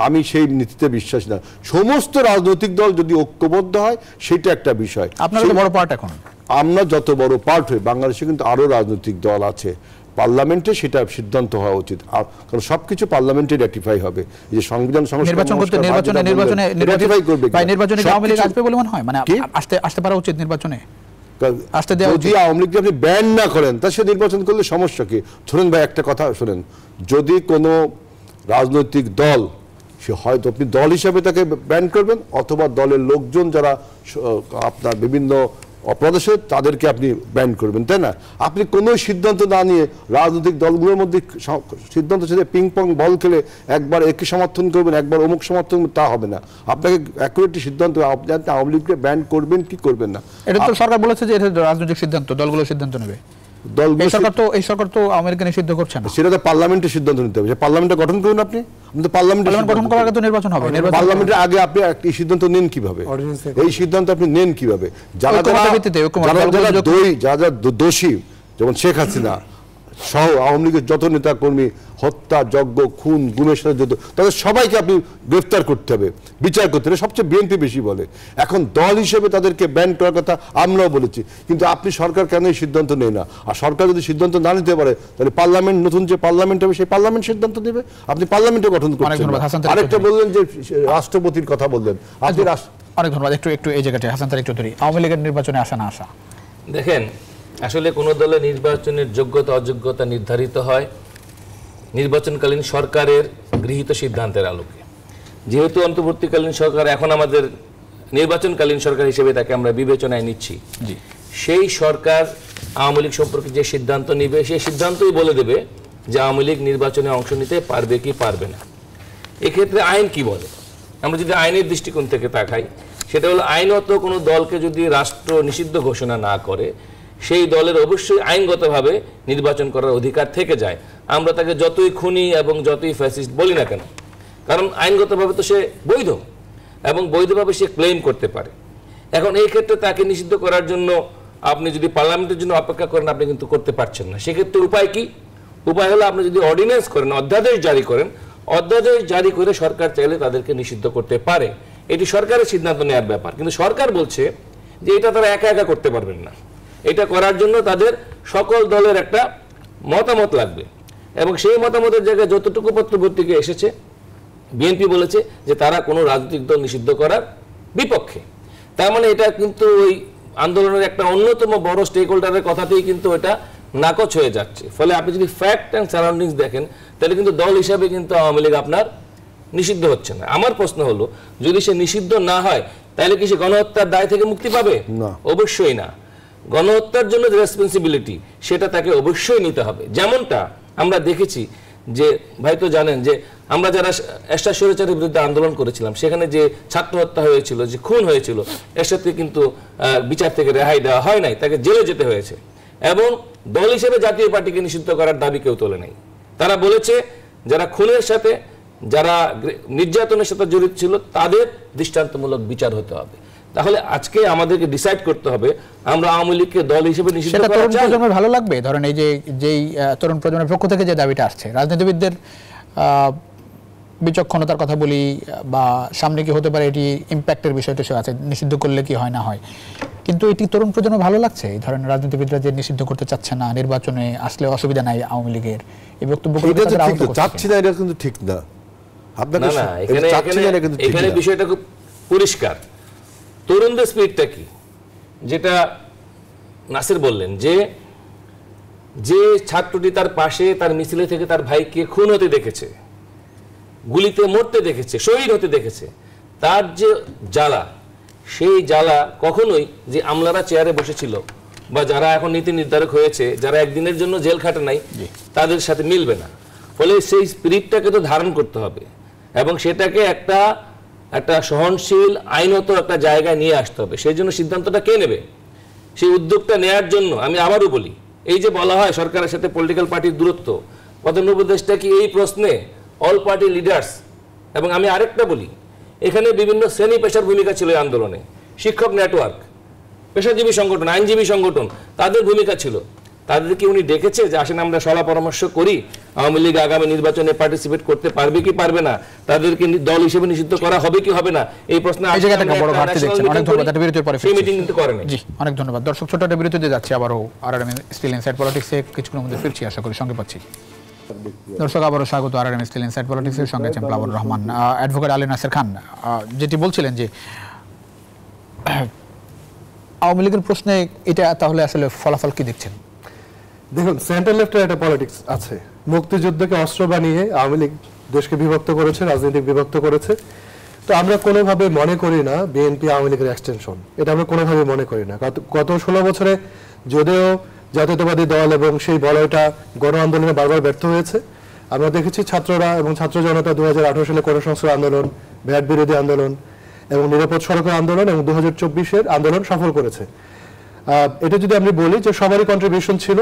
আমি সেই নীতিতে বিশ্বাস না। সমস্ত রাজনৈতিক দল যদি ঐক্যবদ্ধ হয় সেটা একটা বিষয়। আপনারা তো বড় পার্ট, এখন আমরা যত বড় পার্ট হই, বাংলাদেশে কিন্তু আরো রাজনৈতিক দল আছে, পার্লামেন্টে সেটা সিদ্ধান্ত হওয়া উচিত। কারণ সবকিছু পার্লামেন্টে রেটিফাই হবে। এই যে সংবিধান নির্বাচনে আওয়ামী লীগ আসবে বলে মনে হয়, মানে আসতে পারা উচিত নির্বাচনে। যদি আওয়ামী লীগকে আপনি ব্যান না করেন তা সে নির্বাচন করলে সমস্যা কি? শোনেন ভাই, একটা কথা শোনেন, যদি কোনো রাজনৈতিক দল, সে হয়তো আপনি দল হিসাবে তাকে ব্যান করবেন, অথবা দলের লোকজন যারা আপনার বিভিন্ন অপরাধে তাদেরকে আপনি ব্যান করবেন, তাই না? আপনি কোনো সিদ্ধান্ত না নিয়ে রাজনৈতিক দলগুলোর মধ্যে সিদ্ধান্ত ছেড়ে পিং পং বল খেলে একবার একে সমর্থন করবেন, একবার অমুক সমর্থন, তা হবে না। আপনাকে অ্যাকুরেট সিদ্ধান্ত, আপনি আওয়ামী লীগকে ব্যান করবেন কি করবেন না, এটা তো সরকার বলেছে যে এটা রাজনৈতিক সিদ্ধান্ত, দলগুলো সিদ্ধান্ত নেবে। এই সরকার তো আওয়ামী লীগকে নিষিদ্ধ করছে না, সেটা তো পার্লামেন্টে সিদ্ধান্ত নিতে হবে। পার্লামেন্টে গঠন করুন, আপনি তো পার্লামেন্ট গঠন করার আগে তো নির্বাচন হবে। পার্লামেন্টের আগে আপনি এই সিদ্ধান্ত নেন কিভাবে? এই সিদ্ধান্ত আপনি নেন কিভাবে? যারা দোষী, যেমন শেখ হাসিনা সহ আওয়ামী লীগের যত নেতা কর্মী হত্যা, যজ্ঞ, খুন, গুমের সাথে যত, তাদের সবাইকে আপনি গ্রেফতার করতে হবে, বিচার করতে হবে। সবচেয়ে বিএনপি বেশি বলে। এখন দল হিসেবে তাদেরকে ব্যান করার কথা আমরাও বলেছি, কিন্তু আপনি সরকার কেন এই সিদ্ধান্ত নেয় না? আর সরকার যদি সিদ্ধান্ত না নিতে পারে, তাহলে পার্লামেন্ট, নতুন যে পার্লামেন্ট হবে সেই পার্লামেন্ট সিদ্ধান্ত নেবে। আপনি পার্লামেন্টে গঠন করছেন। আরেকটা বললেন যে রাষ্ট্রপতির কথা বললেন, আপনি অনেক ধন্যবাদ। একটু এই জায়গাটা হাসান তারেক চৌধুরী, আওয়ামী লীগের নির্বাচনে আসা না আসা? দেখেন, আসলে কোন দলের নির্বাচনের যোগ্যতা অযোগ্যতা নির্ধারিত হয় নির্বাচনকালীন সরকারের গৃহীত সিদ্ধান্তের আলোকে। যেহেতু অন্তর্বর্তীকালীন সরকার এখন আমাদের নির্বাচনকালীন সরকার হিসেবে তাকে আমরা বিবেচনায় নিচ্ছি, সেই সরকার আওয়ামী লীগ সম্পর্কে যে সিদ্ধান্ত নিবে সেই সিদ্ধান্তই বলে দেবে যে আওয়ামী লীগ নির্বাচনে অংশ নিতে পারবে কি পারবে না। এক্ষেত্রে আইন কি বলে? আমরা যদি আইনের দৃষ্টিকোণ থেকে তাকাই, সেটা হলো আইনত কোনো দলকে যদি রাষ্ট্র নিষিদ্ধ ঘোষণা না করে সেই দলের অবশ্যই আইনগতভাবে নির্বাচন করার অধিকার থেকে যায়। আমরা তাকে যতই খুনি এবং যতই ফ্যাসিস্ট বলি না কেন, কারণ আইনগতভাবে তো সে বৈধ এবং বৈধভাবে সে ক্লেম করতে পারে। এখন এই ক্ষেত্রে তাকে নিষিদ্ধ করার জন্য আপনি যদি পার্লামেন্টের জন্য অপেক্ষা করেন, আপনি কিন্তু করতে পারছেন না। সেক্ষেত্রে উপায় কি? উপায় হলো আপনি যদি অর্ডিন্যান্স করেন, অধ্যাদেশ জারি করেন, অধ্যাদেশ জারি করে সরকার চাইলে তাদেরকে নিষিদ্ধ করতে পারে। এটি সরকারের সিদ্ধান্ত নেওয়ার ব্যাপার। কিন্তু সরকার বলছে যে এটা তারা একা একা করতে পারবেন না, এটা করার জন্য তাদের সকল দলের একটা মতামত লাগবে। এবং সেই মতামতের জায়গায় যতটুকু পত্রপত্রিকা এসেছে, বিএনপি বলেছে যে তারা কোনো রাজনৈতিক দল নিষিদ্ধ করার বিপক্ষে। তার মানে এটা কিন্তু ওই আন্দোলনের একটা অন্যতম বড় স্টেক হোল্ডারের কথাতেই কিন্তু এটা নাকচ হয়ে যাচ্ছে। ফলে আপনি যদি ফ্যাক্ট অ্যান্ড সারাউন্ডিংস দেখেন, তাহলে কিন্তু দল হিসাবে কিন্তু আওয়ামী লীগ আপনার নিষিদ্ধ হচ্ছে না। আমার প্রশ্ন হলো, যদি সে নিষিদ্ধ না হয় তাহলে কি সে গণহত্যার দায় থেকে মুক্তি পাবে? অবশ্যই না। গণহত্যার জন্য যে রেসপন্সিবিলিটি, সেটা তাকে অবশ্যই নিতে হবে। যেমনটা আমরা দেখেছি যে, ভাই তো জানেন যে আমরা যারা এরশাদ স্বৈরাচারের বিরুদ্ধে আন্দোলন করেছিলাম, সেখানে যে ছাত্র হত্যা হয়েছিল, যে খুন হয়েছিল, এরশাদকে কিন্তু বিচার থেকে রেহাই দেওয়া হয় নাই, তাকে জেলে যেতে হয়েছে। এবং দল হিসেবে জাতীয় পার্টিকে নিষিদ্ধ করার দাবি কেউ তোলে নাই। তারা বলেছে যারা খুনের সাথে, যারা নির্যাতনের সাথে জড়িত ছিল, তাদের দৃষ্টান্তমূলক বিচার হতে হবে। তাহলে আজকে আমাদেরকে ডিসাইড করতে হবে আমরা আওয়ামী লীগকে দল হিসেবে নিষিদ্ধ করা চাই। তরুণ প্রজন্মের ভালো লাগবে? ধরেন এই যে যেই তরুণ প্রজন্মের পক্ষ থেকে যে দাবিটা আসছে, রাজনীতিবিদদের বিচক্ষণতার কথা বলি বা সামনে কি হতে পারে, এটি ইম্প্যাক্টের বিষয়টা সে আছে, নিষিদ্ধ করলে কি হয় না হয়, কিন্তু এটি তরুণ প্রজন্ম ভালো লাগছে? এই ধরেন রাজনীতিবিদরা যে নিষিদ্ধ করতে চাচ্ছে না, নির্বাচনে আসলে অসুবিধা নাই আওয়ামী লীগের, এই বক্তব্যগুলো চাচ্ছি না, এটা কিন্তু ঠিক না। আপনাকে না, এখানে বিষয়টা খুব পরিষ্কার। তরুণদের স্পিরিটটা কি, যেটা নাসির বললেন, যে যে ছাত্রটি তার পাশে তার মিছিলে থেকে তার ভাইকে খুন হতে দেখেছে, গুলিতে মরতে দেখেছে, শহীদ হতে দেখেছে, তার যে জ্বালা, সেই জ্বালা কখনোই যে আমলারা চেয়ারে বসেছিল বা যারা এখন নীতি নির্ধারক হয়েছে, যারা একদিনের জন্য জেল খাটে নাই, তাদের সাথে মিলবে না। ফলে সেই স্পিরিটটাকে তো ধারণ করতে হবে এবং সেটাকে একটা সহনশীল আইনত একটা জায়গায় নিয়ে আসতে হবে। সেই জন্য সিদ্ধান্তটা কে নেবে, সেই উদ্যোগটা নেয়ার জন্য আমি আবারও বলি, এই যে বলা হয় সরকারের সাথে পলিটিক্যাল পার্টির দূরত্ব, প্রধান উপদেষ্টা কি এই প্রশ্নে অল পার্টি লিডার্স, এবং আমি আরেকটা বলি, এখানে বিভিন্ন শ্রেণী পেশার ভূমিকা ছিল এই আন্দোলনে, শিক্ষক নেটওয়ার্ক, পেশাজীবী সংগঠন, আইনজীবী সংগঠন, তাদের ভূমিকা ছিল। তাদের কি উনি ডেকেছে যে আসেন আমরা সলা পরামর্শ করি, আওয়ামী লীগ আগামী নির্বাচনে পার্টিসিপেট করতে পারবে কি পারবে না, তাদেরকে দল হিসেবে নিষিদ্ধ করা হবে কি হবে না, এই প্রশ্নে অনেক ধন্যবাদ। বিরতির পরে মিটিং কিন্তু করেন। জি, অনেক ধন্যবাদ দর্শক। ছোট একটা বিরতিতে যাচ্ছি, আবারও আরআরএম স্টিল ইনসাইড পলিটিক্সে কিছুক্ষণের মধ্যে ফিরছি, আশা করি সঙ্গে পাচ্ছি। দর্শক আবারও স্বাগত আরআরএম স্টিল ইনসাইড পলিটিক্সের সঙ্গে আছেন প্লাবন রহমান, অ্যাডভোকেট আলী নাসের খান। যেটি বলছিলেন যে আওয়ামী লীগের প্রশ্নে এটা তাহলে আসলে ফলাফল কি দেখছেন? দেখুন, সেন্ট্রাল লেফটের একটা পলিটিক্স আছে। মুক্তিযুদ্ধকে অস্ত্র বানিয়ে আওয়ামী লীগ দেশকে বিভক্ত করেছে, রাজনীতিক বিভক্ত করেছে। তো আমরা কোনোভাবে মনে করি না বিএনপি আওয়ামী লীগের এক্সটেনশন, এটা আমরা কোনোভাবে মনে করি না। গত 16 বছরে যদিও জাতীয়তাবাদী দল এবং সেই বলয়টা গণ আন্দোলনে বারবার ব্যর্থ হয়েছে, আমরা দেখেছি ছাত্ররা এবং ছাত্র জনতা 2018 সালে কোটা সংস্কার আন্দোলন, ভ্যাট বিরোধী আন্দোলন এবং নিরাপদ সড়কের আন্দোলন এবং 2024-এর আন্দোলন সফল করেছে। এটা যদি আমি বলি যে সবারই কন্ট্রিবিউশন ছিল,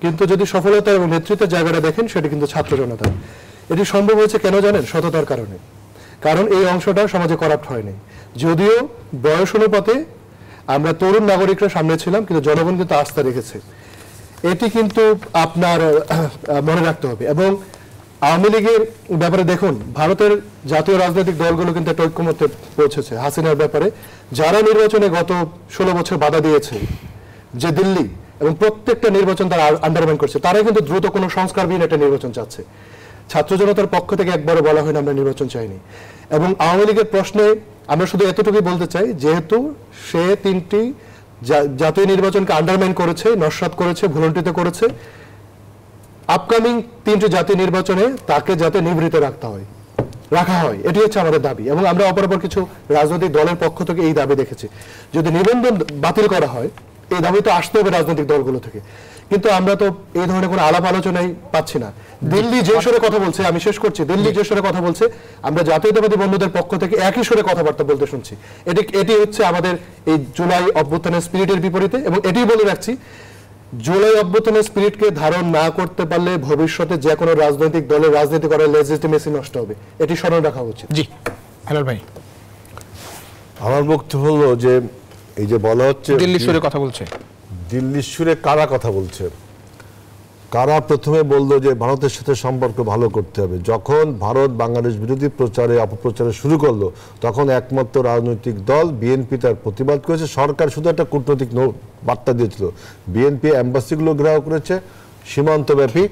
কিন্তু যদি সফলতা এবং নেতৃত্বের জায়গাটা দেখেন, সেটা কিন্তু ছাত্র জনতা। এটি সম্ভব হয়েছে কেন জানেন? সততার কারণে। কারণ এই অংশটা সমাজে করাপ্ট হয়নি। যদিও বয়স অনুপাতে আমরা তরুণ নাগরিকরা সামনে ছিলাম, কিন্তু জনগণ কিন্তু আস্থা রেখেছে। এটি কিন্তু আপনার মনে রাখতে হবে। এবং আওয়ামী লীগের ব্যাপারে দেখুন, ভারতের জাতীয় রাজনৈতিক দলগুলো কিন্তু একটা ঐক্যমত্যে পৌঁছেছে হাসিনার ব্যাপারে। যারা নির্বাচনে গত 16 বছর বাধা দিয়েছে, যে দিল্লি এবং প্রত্যেকটা নির্বাচন তারা আন্ডারমাইন করছে, তারাই কিন্তু দ্রুত কোনো সংস্কারবিহীন একটা নির্বাচন চাচ্ছে। ছাত্র জনতার পক্ষ থেকে একবারও বলা হয় না আমরা নির্বাচন চাইনি। এবং আওয়ামী লীগের প্রশ্নে আমরা শুধু এতটুকুই বলতে চাই, যেহেতু সে 3টি জাতীয় নির্বাচনকে আন্ডারমাইন করেছে, নস্যাৎ করেছে, ভুলণ্ঠিত করেছে, আপকামিং 3টি জাতীয় নির্বাচনে তাকে যাতে নিবৃত্ত রাখা হয়, এটি হচ্ছে আমাদের দাবি। এবং আমরা অপরাপর কিছু রাজনৈতিক দলের পক্ষ থেকে এই দাবি দেখেছি, যদি নিবন্ধন বাতিল করা হয় এই দাবি তো আসতে হবে রাজনৈতিক দলগুলো থেকে, কিন্তু আমরা তো এই ধরনের কোনো আলাপ আলোচনাই পাচ্ছি না। দিল্লি যে সুরে কথা বলছে, আমি শেষ করছি, দিল্লি যে সুরে কথা বলছে আমরা জাতীয়তাবাদী বন্ধুদের পক্ষ থেকে একই সুরে কথাবার্তা বলতে শুনছি। এটি হচ্ছে আমাদের এই জুলাই অভ্যুত্থানের স্পিরিটের বিপরীতে। এবং এটি বলে রাখছি, জুলাই অভ্যুত্থানের স্পিরিটকে ধারণ না করতে পারলে ভবিষ্যতে যে কোনো রাজনৈতিক দলের রাজনীতি করার লেজিটিমেসি নষ্ট হবে, এটি স্মরণ রাখা উচিত। জি হেলাল ভাই, আমার বক্তব্য হলো যে এই যে বলা হচ্ছে দিল্লির সুরে কথা বলছে, দিল্লির সুরে কারা কথা বলছে, কারা প্রথমে বললো যে ভারতের সাথে সম্পর্ক ভালো করতে হবে। যখন ভারত বাংলাদেশ বিরোধী প্রচারে অপপ্রচারে শুরু করলো তখন একমাত্র রাজনৈতিক দল বিএনপি তার প্রতিবাদ করেছে। সরকার শুধু একটা কূটনৈতিক বার্তা দিয়েছিল, বিএনপি অ্যাম্বাসিগুলো ঘেরাও করেছে, সীমান্তব্যাপী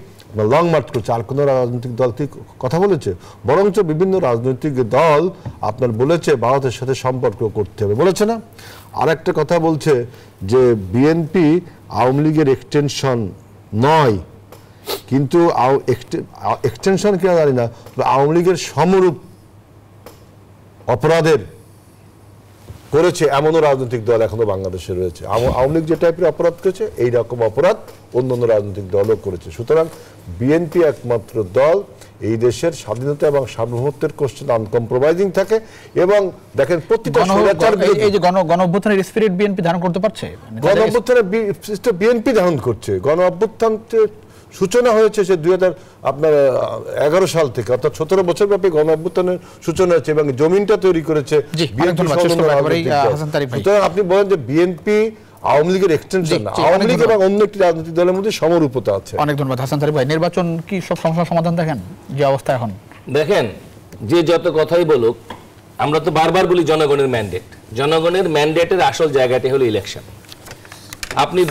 লং মার্চ করছে। আর কোনো রাজনৈতিক দল কি কথা বলেছে? বরঞ্চ বিভিন্ন রাজনৈতিক দল আপনার বলেছে ভারতের সাথে সম্পর্ক করতে হবে, বলেছে না? আর একটা কথা বলছে যে বিএনপি আওয়ামী লীগের এক্সটেনশন নয়, কিন্তু এক্সটেনশন কিনা জানি না, আওয়ামী লীগের সমরূপ অপরাধের করেছে এমনও রাজনৈতিক দল এখনো বাংলাদেশে রয়েছে। আওয়ামী লীগ যে টাইপের অপরাধ করেছে এই রকম অপরাধ অন্যান্য রাজনৈতিক দলও করেছে। সুতরাং বিএনপি একমাত্র দল এই দেশের স্বাধীনতা এবং সার্বভৌমত্বের কোশ্চেন আনকম্প্রোমাইজিং থাকে। এবং দেখেন প্রতিটা এই যে গণ অভ্যুত্থানের স্পিরিট বিএনপি ধারণ করতে পারছে, গণ অভ্যুত্থানের বিএনপি ধারণ করছে। গণ অভ্যুত্থানের সূচনা হয়েছে সে 2011 সাল থেকে, অর্থাৎ 17 বছর ব্যাপী গণ অভ্যুত্থানের সূচনা হয়েছে এবং জমিনটা তৈরি করেছে বিএনপি। সুতরাং আপনি বলেন যে বিএনপি আওয়ামী লীগের এক্সটেনশন, আওয়ামী লীগ এবং অন্য একটি রাজনৈতিক দলের মধ্যে সমরূপতা আছে। অনেক ধন্যবাদ হাসান তারিক ভাই। নির্বাচন কি সব সমস্যার সমাধান দেখেন যে অবস্থা এখন? দেখেন, যে যত কথাই বলুক, আমরা তো বারবার বলি জনগণের ম্যান্ডেট। জনগণের ম্যান্ডেটের আসল জায়গাটি হলো ইলেকশন। আপনি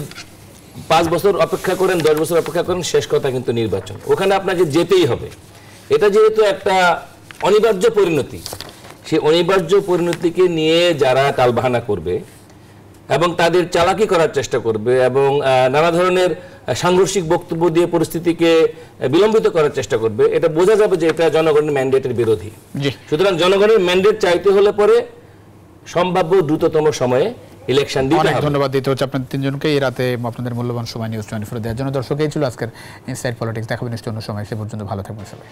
5 বছর অপেক্ষা করেন, 10 বছর অপেক্ষা করেন, শেষ কথা কিন্তু নির্বাচন। ওখানে আপনাকে যেতেই হবে। এটা যেহেতু একটা অনিবার্য পরিণতি, সেই অনিবার্য পরিণতিকে নিয়ে যারা টালবাহানা করবে এবং তাদের চালাকি করার চেষ্টা করবে এবং নানা ধরনের সাংঘর্ষিক বক্তব্য দিয়ে পরিস্থিতিকে বিলম্বিত করার চেষ্টা করবে, এটা বোঝা যাবে যে এটা জনগণের ম্যান্ডেটের বিরোধী। সুতরাং জনগণের ম্যান্ডেট চাইতে হলে পরে সম্ভাব্য দ্রুততম সময়ে ইলেকশন দিতে হবে। ধন্যবাদ দিতে হচ্ছে আপনাদের তিনজনকে এই রাতে আপনাদের মূল্যবান সময় নিউজ 24 দেওয়ার জন্য। দর্শক, এই ছিল আজকের ইনসাইড পলিটিক্স। দেখাবেন নিশ্চয় অন্য সময়। সে পর্যন্ত ভালো থাকবেন সবাই।